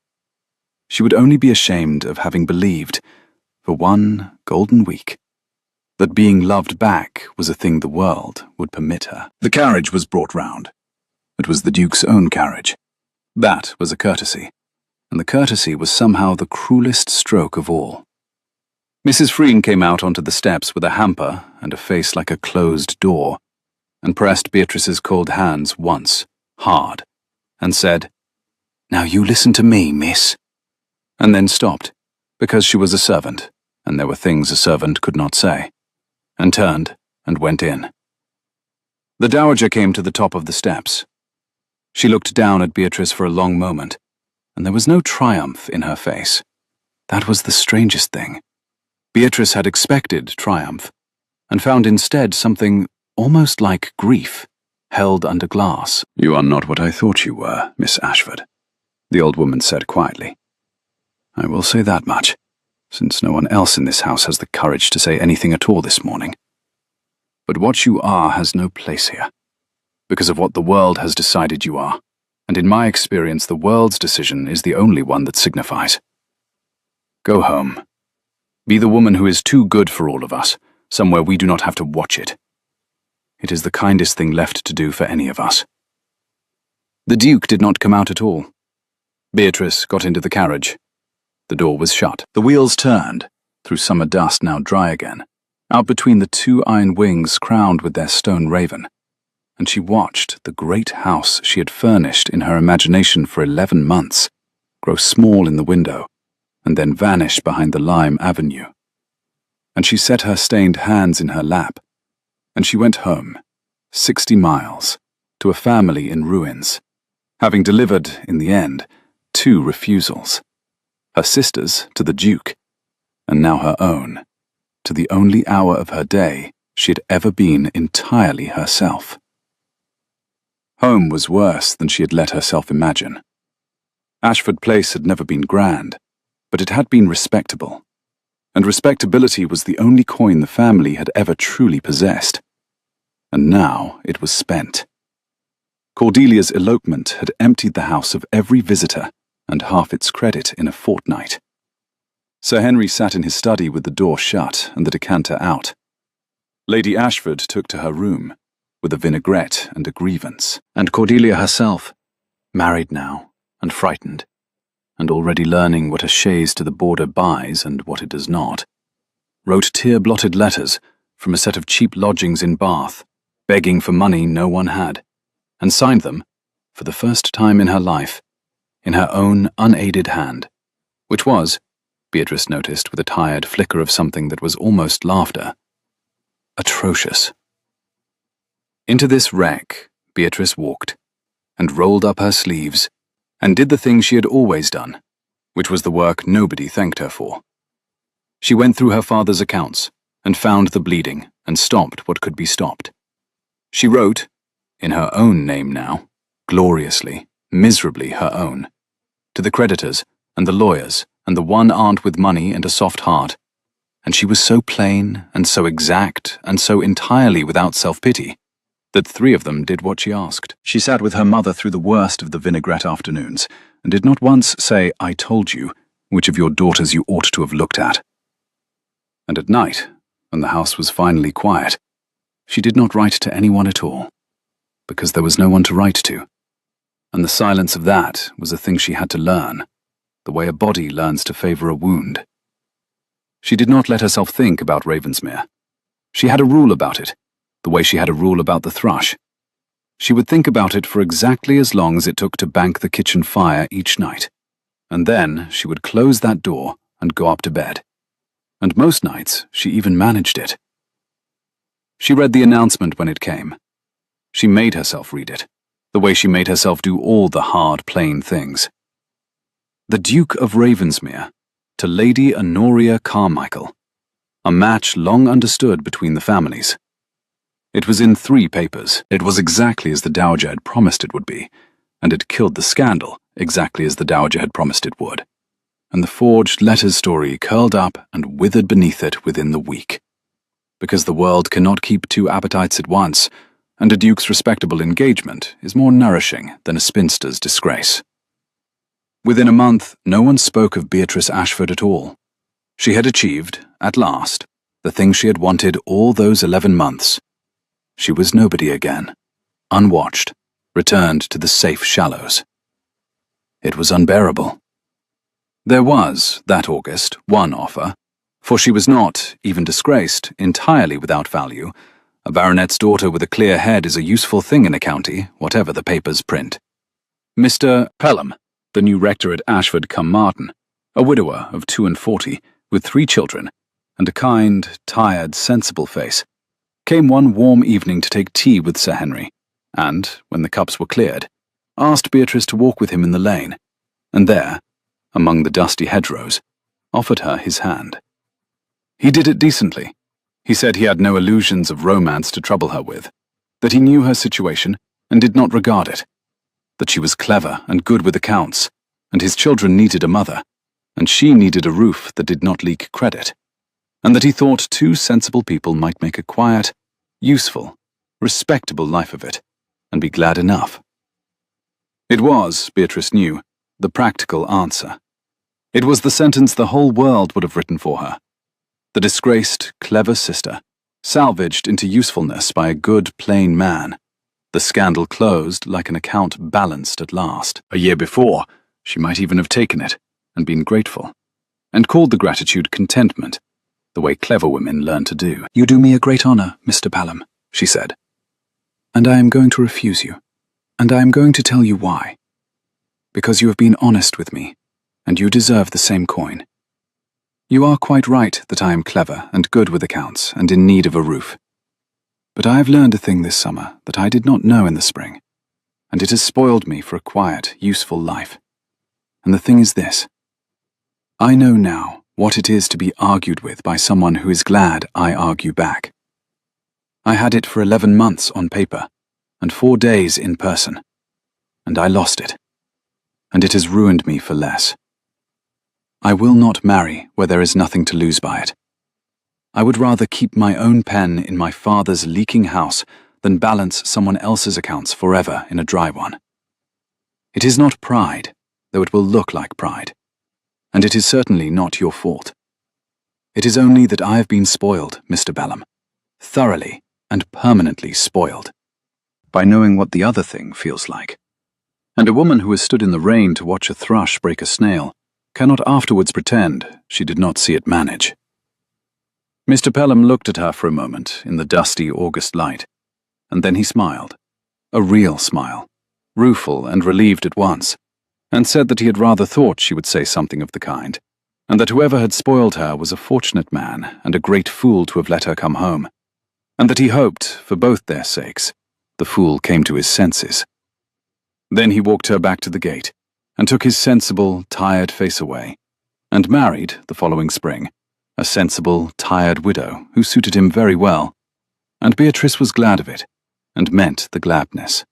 She would only be ashamed of having believed, for one golden week, that being loved back was a thing the world would permit her. The carriage was brought round. It was the Duke's own carriage. That was a courtesy, and the courtesy was somehow the cruelest stroke of all. Mrs. Freen came out onto the steps with a hamper and a face like a closed door, and pressed Beatrice's cold hands once, hard, and said, "Now you listen to me, miss," and then stopped, because she was a servant, and there were things a servant could not say, and turned and went in. The dowager came to the top of the steps. She looked down at Beatrice for a long moment, and there was no triumph in her face. That was the strangest thing. Beatrice had expected triumph, and found instead something almost like grief, held under glass. "You are not what I thought you were, Miss Ashford," the old woman said quietly. "I will say that much, since no one else in this house has the courage to say anything at all this morning. But what you are has no place here, because of what the world has decided you are, and in my experience the world's decision is the only one that signifies. Go home. Be the woman who is too good for all of us, somewhere we do not have to watch it. It is the kindest thing left to do for any of us." The Duke did not come out at all. Beatrice got into the carriage. The door was shut. The wheels turned, through summer dust now dry again, out between the two iron wings crowned with their stone raven, and she watched the great house she had furnished in her imagination for 11 months grow small in the window, and then vanish behind the lime avenue. And she set her stained hands in her lap, and she went home, 60 miles, to a family in ruins, having delivered, in the end, 2 refusals. Her sister's to the Duke, and now her own, to the only hour of her day she had ever been entirely herself. Home was worse than she had let herself imagine. Ashford Place had never been grand, but it had been respectable, and respectability was the only coin the family had ever truly possessed. And now it was spent. Cordelia's elopement had emptied the house of every visitor and half its credit in a fortnight. Sir Henry sat in his study with the door shut and the decanter out. Lady Ashford took to her room, with a vinaigrette and a grievance, and Cordelia herself, married now and frightened, and already learning what a chaise to the border buys and what it does not, wrote tear-blotted letters from a set of cheap lodgings in Bath, begging for money no one had, and signed them, for the first time in her life, in her own unaided hand, which was, Beatrice noticed with a tired flicker of something that was almost laughter, atrocious. Into this wreck Beatrice walked, and rolled up her sleeves, and did the thing she had always done, which was the work nobody thanked her for. She went through her father's accounts, and found the bleeding, and stopped what could be stopped. She wrote, in her own name now, gloriously, miserably her own, to the creditors, and the lawyers, and the one aunt with money and a soft heart, and she was so plain, and so exact, and so entirely without self-pity, that 3 of them did what she asked. She sat with her mother through the worst of the vinaigrette afternoons, and did not once say, "I told you," which of your daughters you ought to have looked at. And at night, when the house was finally quiet, she did not write to anyone at all, because there was no one to write to, and the silence of that was a thing she had to learn, the way a body learns to favor a wound. She did not let herself think about Ravensmere. She had a rule about it, the way she had a rule about the thrush. She would think about it for exactly as long as it took to bank the kitchen fire each night, and then she would close that door and go up to bed. And most nights she even managed it. She read the announcement when it came. She made herself read it, the way she made herself do all the hard, plain things. The Duke of Ravensmere to Lady Honoria Carmichael, a match long understood between the families. It was in 3 papers. It was exactly as the Dowager had promised it would be, and it killed the scandal exactly as the Dowager had promised it would. And the forged letters story curled up and withered beneath it within the week. Because the world cannot keep 2 appetites at once, and a duke's respectable engagement is more nourishing than a spinster's disgrace. Within a month, no one spoke of Beatrice Ashford at all. She had achieved, at last, the thing she had wanted all those 11 months. She was nobody again, unwatched, returned to the safe shallows. It was unbearable. There was, that August, one offer, for she was not, even disgraced, entirely without value. A baronet's daughter with a clear head is a useful thing in a county, whatever the papers print. Mr. Pelham, the new rector at Ashford-cum-Martin, a widower of 42, with 3 children, and a kind, tired, sensible face, came one warm evening to take tea with Sir Henry, and, when the cups were cleared, asked Beatrice to walk with him in the lane, and there, among the dusty hedgerows, offered her his hand. He did it decently. He said he had no illusions of romance to trouble her with, that he knew her situation and did not regard it, that she was clever and good with accounts, and his children needed a mother, and she needed a roof that did not leak credit, and that he thought 2 sensible people might make a quiet, useful, respectable life of it, and be glad enough. It was, Beatrice knew, the practical answer. It was the sentence the whole world would have written for her. The disgraced, clever sister, salvaged into usefulness by a good, plain man. The scandal closed like an account balanced at last. A year before, she might even have taken it and been grateful, and called the gratitude contentment, the way clever women learn to do. "You do me a great honor, Mr. Pelham," she said, "and I am going to refuse you, and I am going to tell you why. Because you have been honest with me, and you deserve the same coin. You are quite right that I am clever and good with accounts and in need of a roof. But I have learned a thing this summer that I did not know in the spring, and it has spoiled me for a quiet, useful life. And the thing is this. I know now what it is to be argued with by someone who is glad I argue back. I had it for 11 months on paper, and 4 days in person, and I lost it. And it has ruined me for less. I will not marry where there is nothing to lose by it. I would rather keep my own pen in my father's leaking house than balance someone else's accounts forever in a dry one. It is not pride, though it will look like pride, and it is certainly not your fault. It is only that I have been spoiled, Mr. Pelham, thoroughly and permanently spoiled, by knowing what the other thing feels like. And a woman who has stood in the rain to watch a thrush break a snail cannot afterwards pretend she did not see it manage. Mr. Pelham looked at her for a moment in the dusty August light, and then he smiled, a real smile, rueful and relieved at once, and said that he had rather thought she would say something of the kind, and that whoever had spoiled her was a fortunate man and a great fool to have let her come home, and that he hoped, for both their sakes, the fool came to his senses. Then he walked her back to the gate, and took his sensible, tired face away, and married, the following spring, a sensible, tired widow who suited him very well, and Beatrice was glad of it, and meant the gladness.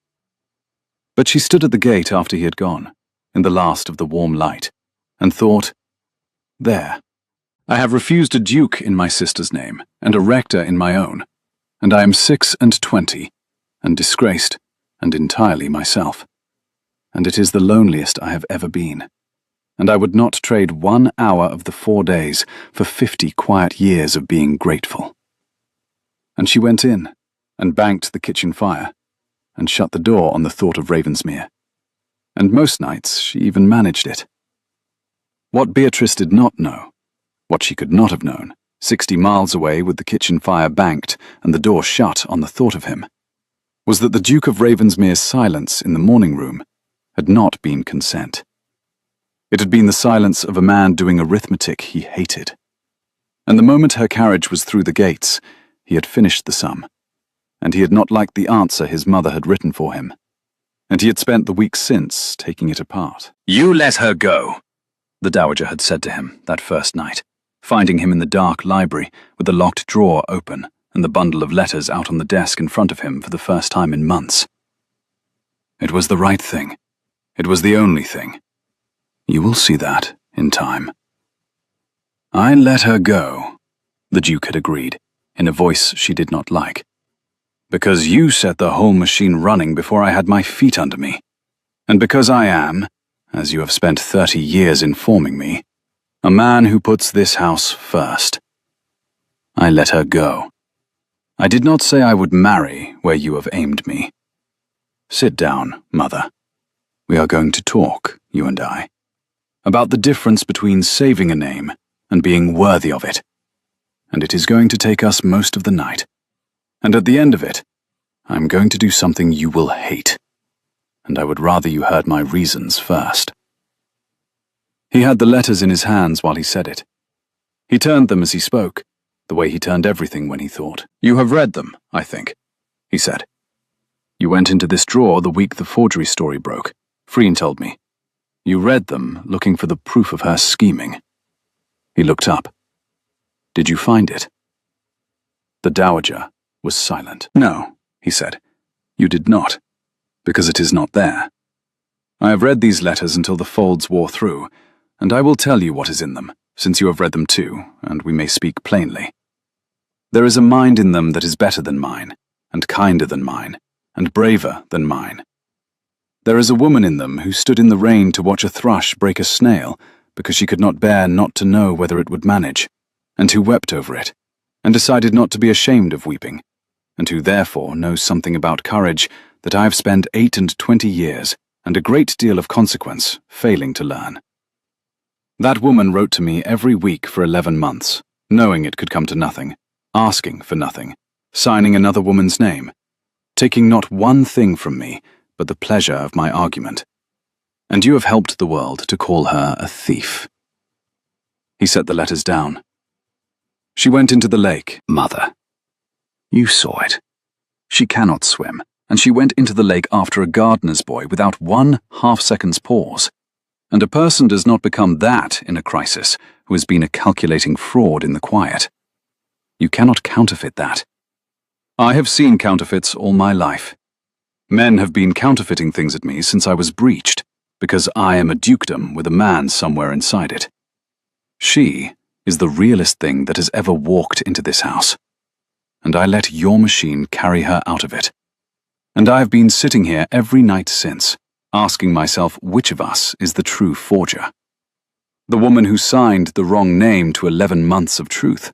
But she stood at the gate after he had gone, in the last of the warm light, and thought, "There, I have refused a duke in my sister's name, and a rector in my own, and I am 26, and disgraced, and entirely myself. And it is the loneliest I have ever been, and I would not trade 1 hour of the 4 days for 50 quiet years of being grateful." And she went in, and banked the kitchen fire, and shut the door on the thought of Ravensmere, and most nights she even managed it. What Beatrice did not know, what she could not have known, 60 miles away with the kitchen fire banked and the door shut on the thought of him, was that the Duke of Ravensmere's silence in the morning room had not been consent. It had been the silence of a man doing arithmetic he hated. And the moment her carriage was through the gates, he had finished the sum, and he had not liked the answer his mother had written for him, and he had spent the week since taking it apart. "You let her go," the dowager had said to him that first night, finding him in the dark library with the locked drawer open and the bundle of letters out on the desk in front of him for the first time in months. It was the right thing. It was the only thing. You will see that in time. "I let her go," the Duke had agreed, in a voice she did not like. Because you set the whole machine running before I had my feet under me. And because I am, as you have spent 30 years informing me, a man who puts this house first. I let her go. I did not say I would marry where you have aimed me. Sit down, Mother. We are going to talk, you and I, about the difference between saving a name and being worthy of it. And it is going to take us most of the night. And at the end of it, I'm going to do something you will hate. And I would rather you heard my reasons first. He had the letters in his hands while he said it. He turned them as he spoke, the way he turned everything when he thought. You have read them, I think, he said. You went into this drawer the week the forgery story broke, Freen told me. You read them looking for the proof of her scheming. He looked up. Did you find it? The Dowager was silent. No, he said. You did not, because it is not there. I have read these letters until the folds wore through, and I will tell you what is in them, since you have read them too, and we may speak plainly. There is a mind in them that is better than mine, and kinder than mine, and braver than mine. There is a woman in them who stood in the rain to watch a thrush break a snail, because she could not bear not to know whether it would manage, and who wept over it, and decided not to be ashamed of weeping, and who therefore knows something about courage that I have spent 28 years, and a great deal of consequence, failing to learn. That woman wrote to me every week for 11 months, knowing it could come to nothing, asking for nothing, signing another woman's name, taking not one thing from me but the pleasure of my argument. And you have helped the world to call her a thief. He set the letters down. She went into the lake. Mother. You saw it. She cannot swim, and she went into the lake after a gardener's boy without 1/2 second's pause. And a person does not become that in a crisis who has been a calculating fraud in the quiet. You cannot counterfeit that. I have seen counterfeits all my life. Men have been counterfeiting things at me since I was breeched, because I am a dukedom with a man somewhere inside it. She is the realest thing that has ever walked into this house. And I let your machine carry her out of it. And I have been sitting here every night since, asking myself which of us is the true forger. The woman who signed the wrong name to 11 months of truth,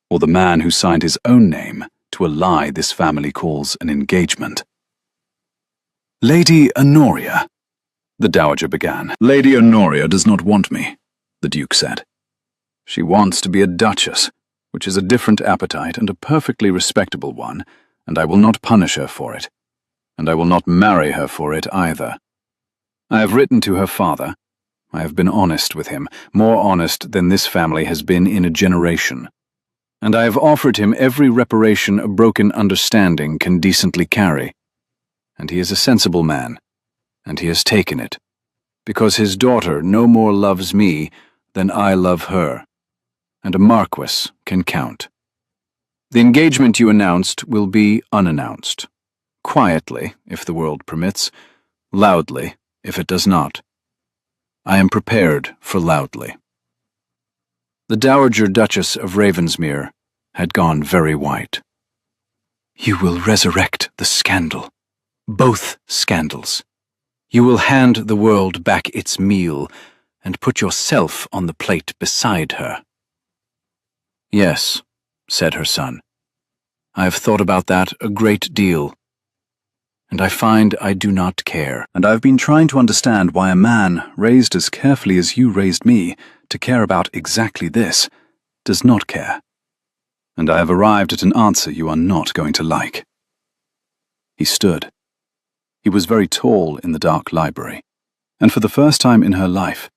or the man who signed his own name to a lie this family calls an engagement. Lady Honoria, the Dowager began. Lady Honoria does not want me, the Duke said. She wants to be a duchess, which is a different appetite and a perfectly respectable one, and I will not punish her for it. And I will not marry her for it either. I have written to her father. I have been honest with him, more honest than this family has been in a generation. And I have offered him every reparation a broken understanding can decently carry. And he is a sensible man, and he has taken it, because his daughter no more loves me than I love her, and a marquis can count. The engagement you announced will be unannounced, quietly, if the world permits, loudly, if it does not. I am prepared for loudly. The Dowager Duchess of Ravensmere had gone very white. You will resurrect the scandal. Both scandals. You will hand the world back its meal and put yourself on the plate beside her. Yes, said her son. I have thought about that a great deal. And I find I do not care. And I've been trying to understand why a man, raised as carefully as you raised me, to care about exactly this, does not care. And I have arrived at an answer you are not going to like. He stood. He was very tall in the dark library, and for the first time in her life,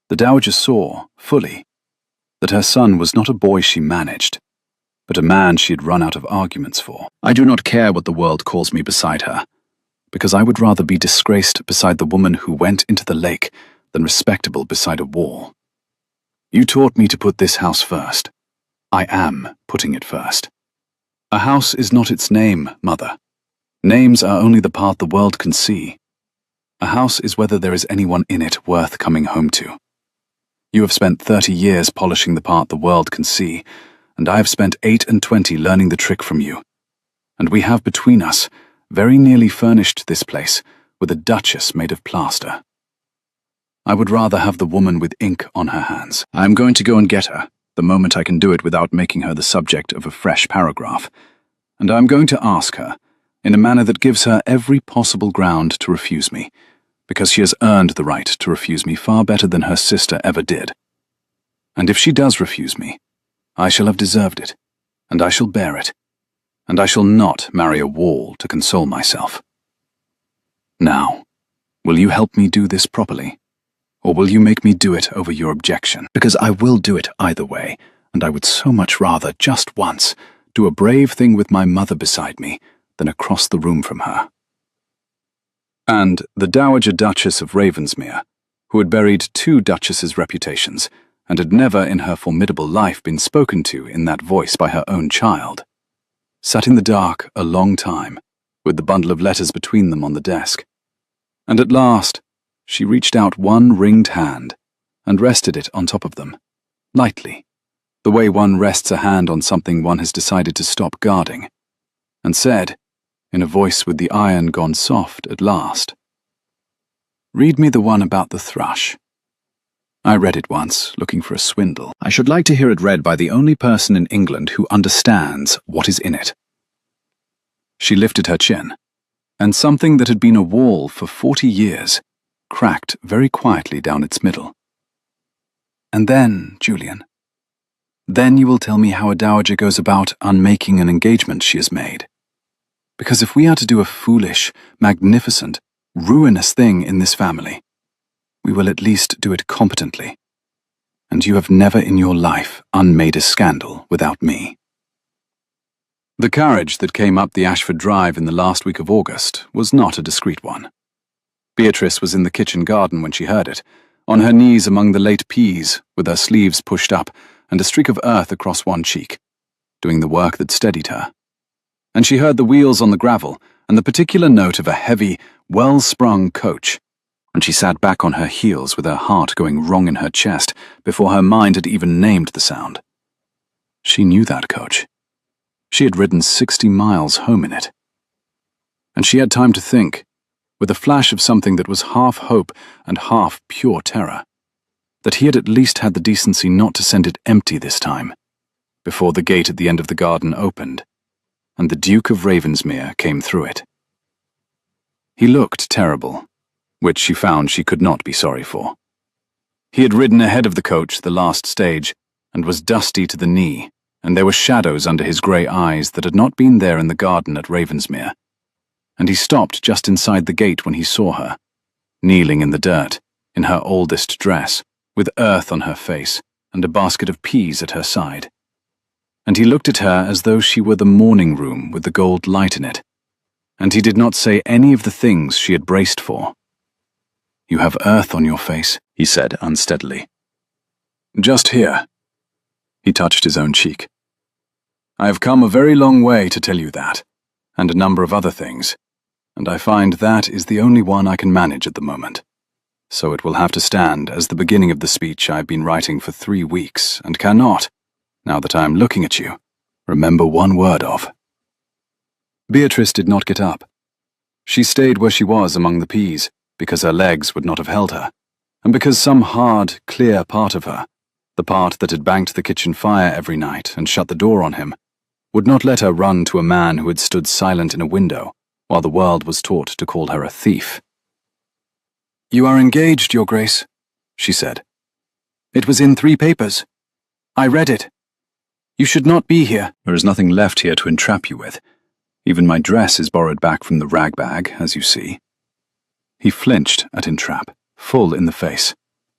the Dowager saw, fully, that her son was not a boy she managed, but a man she had run out of arguments for. I do not care what the world calls me beside her, because I would rather be disgraced beside the woman who went into the lake than respectable beside a wall. You taught me to put this house first. I am putting it first. A house is not its name, Mother. Names are only the part the world can see. A house is whether there is anyone in it worth coming home to. You have spent 30 years polishing the part the world can see, and I have spent 28 learning the trick from you. and we have between us very nearly furnished this place with a duchess made of plaster. I would rather have the woman with ink on her hands. I am going to go and get her, the moment I can do it without making her the subject of a fresh paragraph, and I am going to ask her, in a manner that gives her every possible ground to refuse me, because she has earned the right to refuse me far better than her sister ever did. And if she does refuse me, I shall have deserved it, and I shall bear it, and I shall not marry a wall to console myself. Now, will you help me do this properly? Or will you make me do it over your objection? Because I will do it either way, and I would so much rather, just once, do a brave thing with my mother beside me than across the room from her. And the Dowager Duchess of Ravensmere, who had buried 2 duchesses' reputations, and had never in her formidable life been spoken to in that voice by her own child, sat in the dark a long time, with the bundle of letters between them on the desk. And at last, she reached out one ringed hand and rested it on top of them, lightly, the way one rests a hand on something one has decided to stop guarding, and said, in a voice with the iron gone soft at last, "Read me the one about the thrush. I read it once, looking for a swindle. I should like to hear it read by the only person in England who understands what is in it." She lifted her chin, and something that had been a wall for 40 years cracked very quietly down its middle. "And then, Julian, then you will tell me how a dowager goes about unmaking an engagement she has made. Because if we are to do a foolish, magnificent, ruinous thing in this family, we will at least do it competently. And you have never in your life unmade a scandal without me." The carriage that came up the Ashford Drive in the last week of August was not a discreet one. Beatrice was in the kitchen garden when she heard it, on her knees among the late peas, with her sleeves pushed up and a streak of earth across one cheek, doing the work that steadied her. And she heard the wheels on the gravel and the particular note of a heavy, well-sprung coach, and she sat back on her heels with her heart going wrong in her chest before her mind had even named the sound. She knew that coach. She had ridden 60 miles home in it. And she had time to think, with a flash of something that was half hope and half pure terror, that he had at least had the decency not to send it empty this time, before the gate at the end of the garden opened, and the Duke of Ravensmere came through it. He looked terrible, which she found she could not be sorry for. He had ridden ahead of the coach the last stage, and was dusty to the knee, and there were shadows under his grey eyes that had not been there in the garden at Ravensmere. And he stopped just inside the gate when he saw her, kneeling in the dirt, in her oldest dress, with earth on her face and a basket of peas at her side. And he looked at her as though she were the morning room with the gold light in it, and he did not say any of the things she had braced for. "You have earth on your face," he said unsteadily. "Just here." He touched his own cheek. "I have come a very long way to tell you that, and a number of other things, and I find that is the only one I can manage at the moment. So it will have to stand as the beginning of the speech I have been writing for 3 weeks, and cannot, now that I am looking at you, remember one word of." Beatrice did not get up. She stayed where she was among the peas, because her legs would not have held her, and because some hard, clear part of her, the part that had banked the kitchen fire every night and shut the door on him, would not let her run to a man who had stood silent in a window while the world was taught to call her a thief. "You are engaged, Your Grace," she said. "It was in 3 papers. I read it. You should not be here." "There is nothing left here to entrap you with. Even my dress is borrowed back from the rag bag, as you see." He flinched at entrap, full in the face,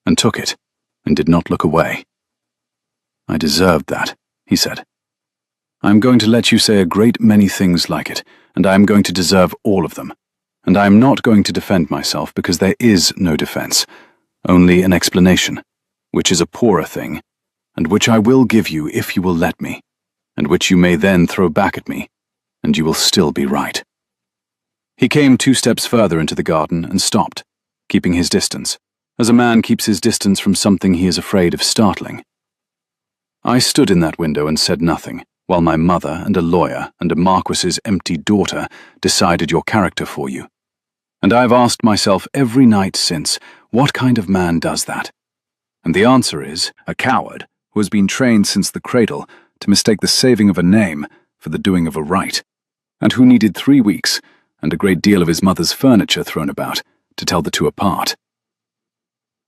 and took it, and did not look away. "I deserved that," he said. "I am going to let you say a great many things like it, and I am going to deserve all of them. And I am not going to defend myself because there is no defense, only an explanation, which is a poorer thing, and which I will give you if you will let me, and which you may then throw back at me, and you will still be right." He came 2 steps further into the garden and stopped, keeping his distance, as a man keeps his distance from something he is afraid of startling. I stood in that window and said nothing, while my mother and a lawyer and a marquis's empty daughter decided your character for you. And I've asked myself every night since, what kind of man does that? And the answer is, a coward who has been trained since the cradle to mistake the saving of a name for the doing of a right, and who needed 3 weeks and a great deal of his mother's furniture thrown about to tell the two apart.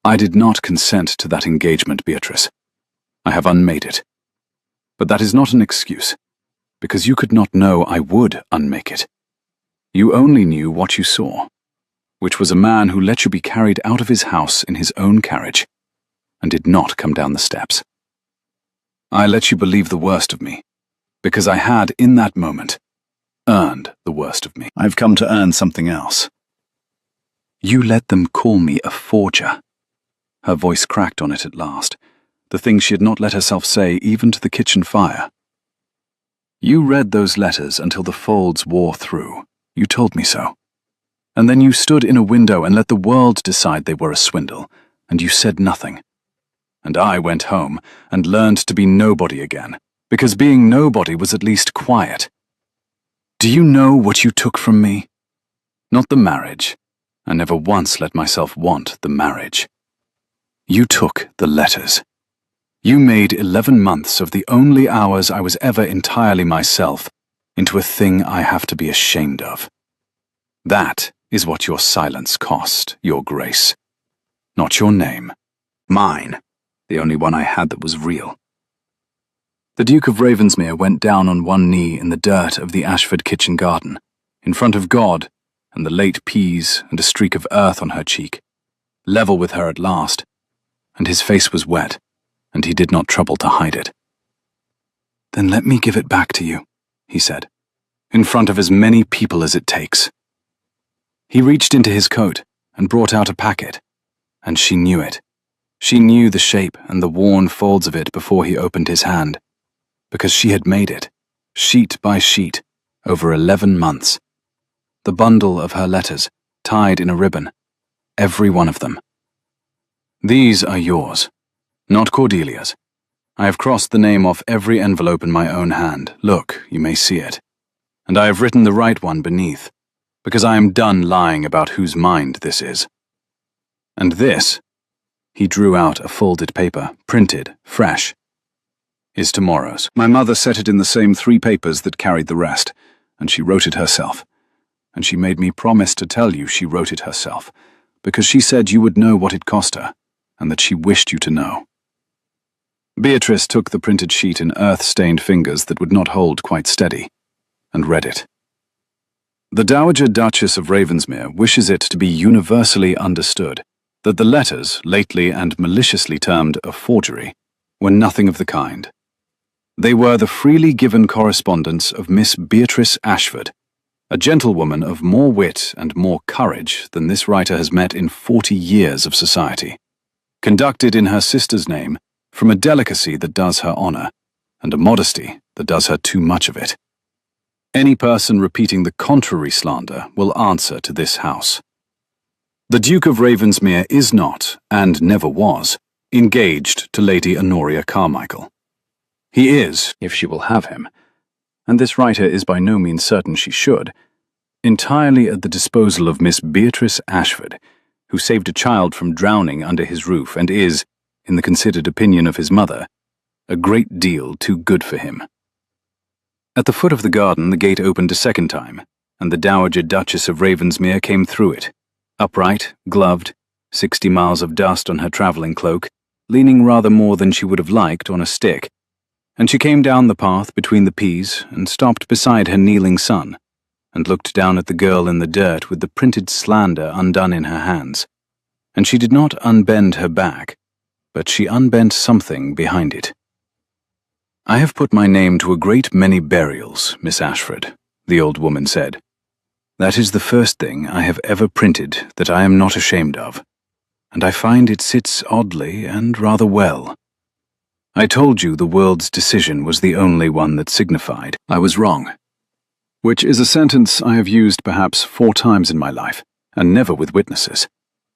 I did not consent to that engagement, Beatrice. I have unmade it. But that is not an excuse, because you could not know I would unmake it. You only knew what you saw, which was a man who let you be carried out of his house in his own carriage, and did not come down the steps. I let you believe the worst of me, because I had, in that moment, earned the worst of me. I've come to earn something else. You let them call me a forger. Her voice cracked on it at last, the thing she had not let herself say even to the kitchen fire. You read those letters until the folds wore through. You told me so. And then you stood in a window and let the world decide they were a swindle, and you said nothing. And I went home and learned to be nobody again, because being nobody was at least quiet. Do you know what you took from me? Not the marriage. I never once let myself want the marriage. You took the letters. You made 11 months of the only hours I was ever entirely myself into a thing I have to be ashamed of. That is what your silence cost, Your Grace. Not your name. Mine, the only one I had that was real. The Duke of Ravensmere went down on one knee in the dirt of the Ashford kitchen garden, in front of God and the late peas and a streak of earth on her cheek, level with her at last, and his face was wet, and he did not trouble to hide it. Then let me give it back to you, he said, in front of as many people as it takes. He reached into his coat and brought out a packet, and she knew it. She knew the shape and the worn folds of it before he opened his hand, because she had made it, sheet by sheet, over 11 months. The bundle of her letters, tied in a ribbon, every one of them. These are yours, not Cordelia's. I have crossed the name off every envelope in my own hand. Look, you may see it. And I have written the right one beneath, because I am done lying about whose mind this is. And this, he drew out a folded paper, printed, fresh, is tomorrow's. My mother set it in the same 3 papers that carried the rest, and she wrote it herself. And she made me promise to tell you she wrote it herself, because she said you would know what it cost her, and that she wished you to know. Beatrice took the printed sheet in earth-stained fingers that would not hold quite steady, and read it. The Dowager Duchess of Ravensmere wishes it to be universally understood that the letters, lately and maliciously termed a forgery, were nothing of the kind. They were the freely given correspondence of Miss Beatrice Ashford, a gentlewoman of more wit and more courage than this writer has met in 40 years of society, conducted in her sister's name from a delicacy that does her honor, and a modesty that does her too much of it. Any person repeating the contrary slander will answer to this house. The Duke of Ravensmere is not, and never was, engaged to Lady Honoria Carmichael. He is, if she will have him, and this writer is by no means certain she should, entirely at the disposal of Miss Beatrice Ashford, who saved a child from drowning under his roof and is, in the considered opinion of his mother, a great deal too good for him. At the foot of the garden the gate opened a second time, and the Dowager Duchess of Ravensmere came through it, upright, gloved, 60 miles of dust on her travelling cloak, leaning rather more than she would have liked on a stick, and she came down the path between the peas and stopped beside her kneeling son, and looked down at the girl in the dirt with the printed slander undone in her hands, and she did not unbend her back, but she unbent something behind it. I have put my name to a great many burials, Miss Ashford, the old woman said. That is the first thing I have ever printed that I am not ashamed of, and I find it sits oddly and rather well. I told you the world's decision was the only one that signified. I was wrong. Which is a sentence I have used perhaps 4 times in my life, and never with witnesses.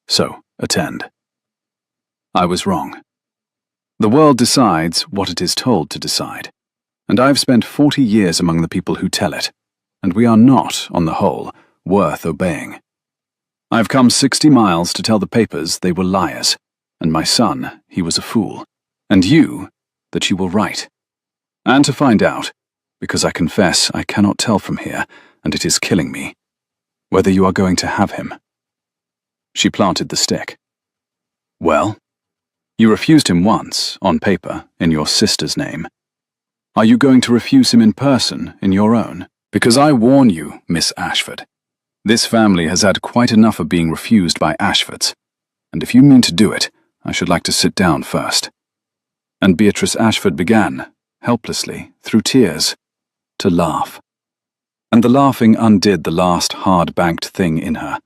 So, attend. I was wrong. The world decides what it is told to decide. and I've spent 40 years among the people who tell it, and we are not, on the whole, worth obeying. I've come 60 miles to tell the papers they were liars, and my son, he was a fool, and you, that you were right. And to find out, because I confess I cannot tell from here, and it is killing me, whether you are going to have him." She planted the stick. "Well, you refused him once, on paper, in your sister's name. Are you going to refuse him in person, in your own? Because I warn you, Miss Ashford, this family has had quite enough of being refused by Ashfords, and if you mean to do it, I should like to sit down first." And Beatrice Ashford began, helplessly, through tears, to laugh. And the laughing undid the last hard-banked thing in her,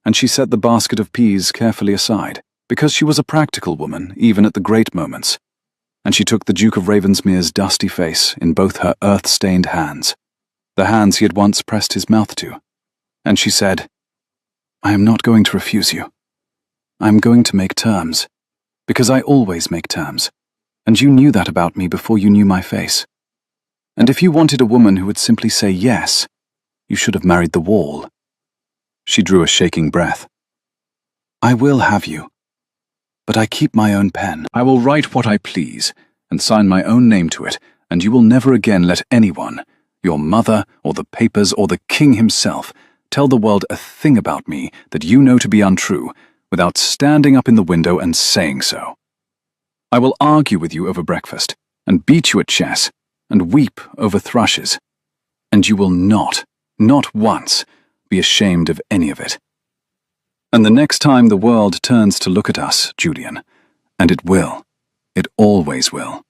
and she set the basket of peas carefully aside, because she was a practical woman, even at the great moments, and she took the Duke of Ravensmere's dusty face in both her earth-stained hands, the hands he had once pressed his mouth to, and she said, "I am not going to refuse you. I am going to make terms, because I always make terms, and you knew that about me before you knew my face. And if you wanted a woman who would simply say yes, you should have married the wall." She drew a shaking breath. "I will have you, but I keep my own pen. I will write what I please, and sign my own name to it, and you will never again let anyone, your mother, or the papers, or the king himself, tell the world a thing about me that you know to be untrue, without standing up in the window and saying so. I will argue with you over breakfast, and beat you at chess, and weep over thrushes, and you will not once, be ashamed of any of it. And the next time the world turns to look at us, Julian, and it will, it always will,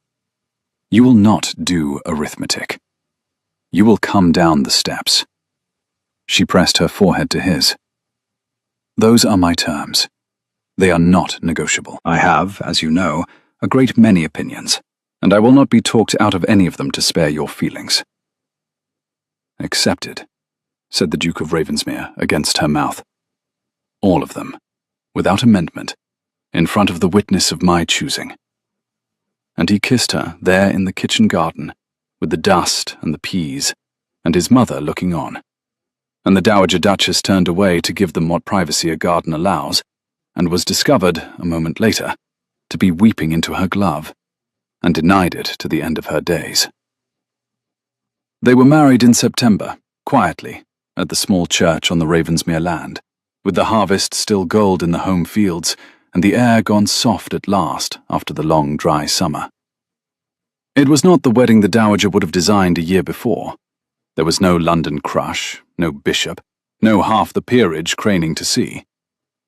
you will not do arithmetic. You will come down the steps." She pressed her forehead to his. "Those are my terms. They are not negotiable. I have, as you know, a great many opinions, and I will not be talked out of any of them to spare your feelings." "Accepted," said the Duke of Ravensmere against her mouth. "All of them, without amendment, in front of the witness of my choosing." And he kissed her there in the kitchen garden, with the dust and the peas, and his mother looking on. And the Dowager Duchess turned away to give them what privacy a garden allows, and was discovered, a moment later, to be weeping into her glove, and denied it to the end of her days. They were married in September, quietly, at the small church on the Ravensmere land, with the harvest still gold in the home fields, and the air gone soft at last after the long dry summer. It was not the wedding the Dowager would have designed a year before. There was no London crush, no bishop, no half the peerage craning to see.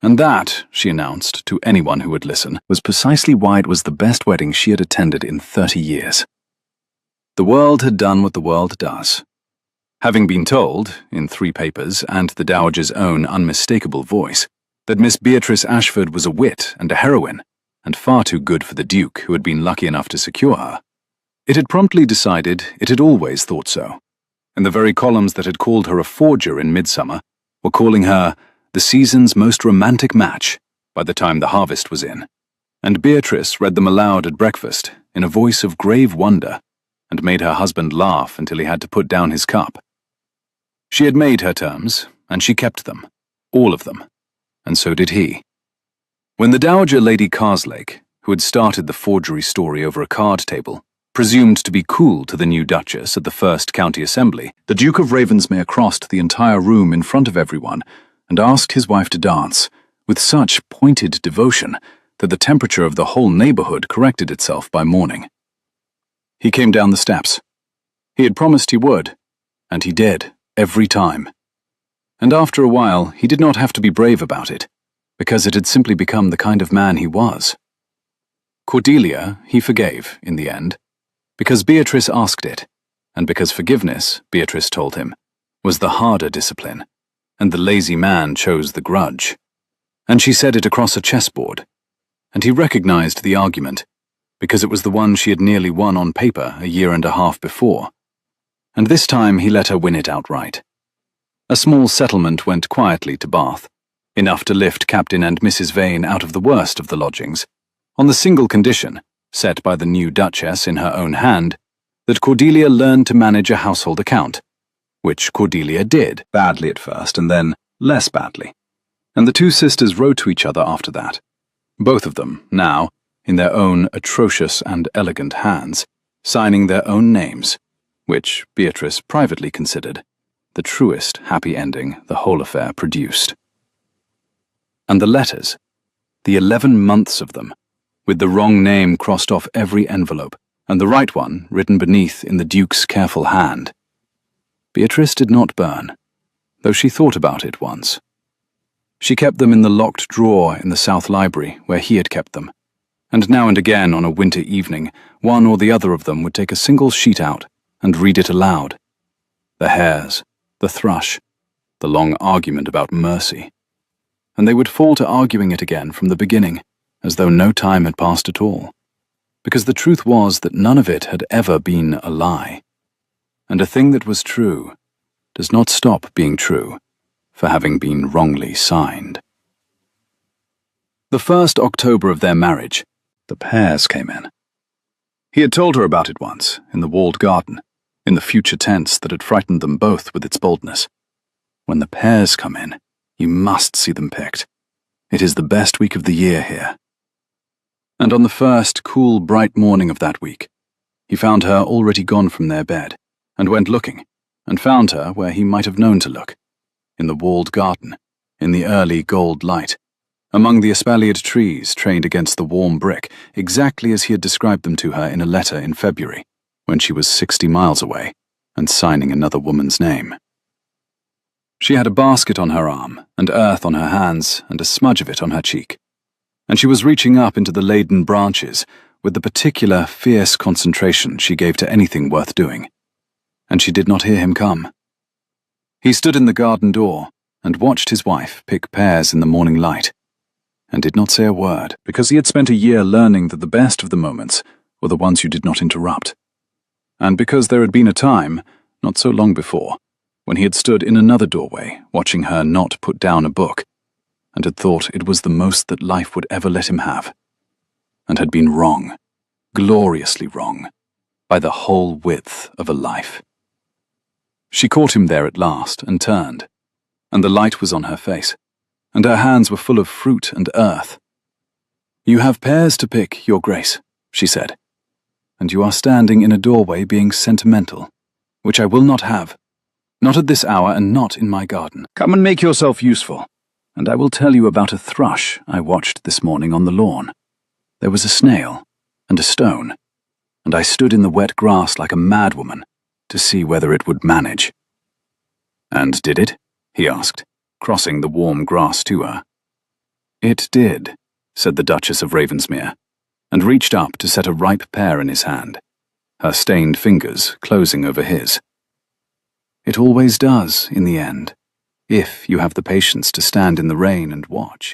And that, she announced to anyone who would listen, was precisely why it was the best wedding she had attended in 30 years. The world had done what the world does. Having been told, in 3 papers and the Dowager's own unmistakable voice, that Miss Beatrice Ashford was a wit and a heroine, and far too good for the Duke who had been lucky enough to secure her, it had promptly decided it had always thought so, and the very columns that had called her a forger in midsummer were calling her the season's most romantic match by the time the harvest was in, and Beatrice read them aloud at breakfast in a voice of grave wonder, and made her husband laugh until he had to put down his cup. She had made her terms, and she kept them, all of them, and so did he. When the Dowager Lady Carslake, who had started the forgery story over a card table, presumed to be cool to the new Duchess at the first county assembly, the Duke of Ravensmere crossed the entire room in front of everyone and asked his wife to dance, with such pointed devotion that the temperature of the whole neighborhood corrected itself by morning. He came down the steps. He had promised he would, and he did, every time. And after a while, he did not have to be brave about it, because it had simply become the kind of man he was. Cordelia he forgave, in the end, because Beatrice asked it, and because forgiveness, Beatrice told him, was the harder discipline, and the lazy man chose the grudge. And she said it across a chessboard, and he recognized the argument, because it was the one she had nearly won on paper a year and a half before. And this time he let her win it outright. A small settlement went quietly to Bath, enough to lift Captain and Mrs. Vane out of the worst of the lodgings, on the single condition, set by the new Duchess in her own hand, that Cordelia learned to manage a household account, which Cordelia did, badly at first and then less badly. And the two sisters wrote to each other after that, both of them, now, in their own atrocious and elegant hands, signing their own names, which Beatrice privately considered the truest happy ending the whole affair produced. And the letters, the 11 months of them, with the wrong name crossed off every envelope, and the right one written beneath in the Duke's careful hand. Beatrice did not burn, though she thought about it once. She kept them in the locked drawer in the South Library where he had kept them, and now and again on a winter evening, one or the other of them would take a single sheet out and read it aloud. The hares, the thrush, the long argument about mercy. And they would fall to arguing it again from the beginning, as though no time had passed at all, because the truth was that none of it had ever been a lie. And a thing that was true does not stop being true for having been wrongly signed. The first October of their marriage, the pears came in. He had told her about it once, in the walled garden, in the future tense that had frightened them both with its boldness. When the pears come in, you must see them picked. It is the best week of the year here. And on the first cool, bright morning of that week, he found her already gone from their bed, and went looking, and found her where he might have known to look, in the walled garden, in the early gold light, among the espaliered trees trained against the warm brick, exactly as he had described them to her in a letter in February, when she was 60 miles away, and signing another woman's name. She had a basket on her arm, and earth on her hands, and a smudge of it on her cheek, and she was reaching up into the laden branches with the particular fierce concentration she gave to anything worth doing, and she did not hear him come. He stood in the garden door and watched his wife pick pears in the morning light, and did not say a word, because he had spent a year learning that the best of the moments were the ones you did not interrupt, and because there had been a time, not so long before, when he had stood in another doorway watching her not put down a book, and had thought it was the most that life would ever let him have, and had been wrong, gloriously wrong, by the whole width of a life. She caught him there at last and turned, and the light was on her face, and her hands were full of fruit and earth. "You have pears to pick, Your Grace," she said, "and you are standing in a doorway being sentimental, which I will not have, not at this hour and not in my garden. Come and make yourself useful, and I will tell you about a thrush I watched this morning on the lawn. There was a snail and a stone, and I stood in the wet grass like a madwoman to see whether it would manage." "And did it?" he asked, crossing the warm grass to her. "It did," said the Duchess of Ravensmere, and reached up to set a ripe pear in his hand, her stained fingers closing over his. "It always does, in the end, if you have the patience to stand in the rain and watch."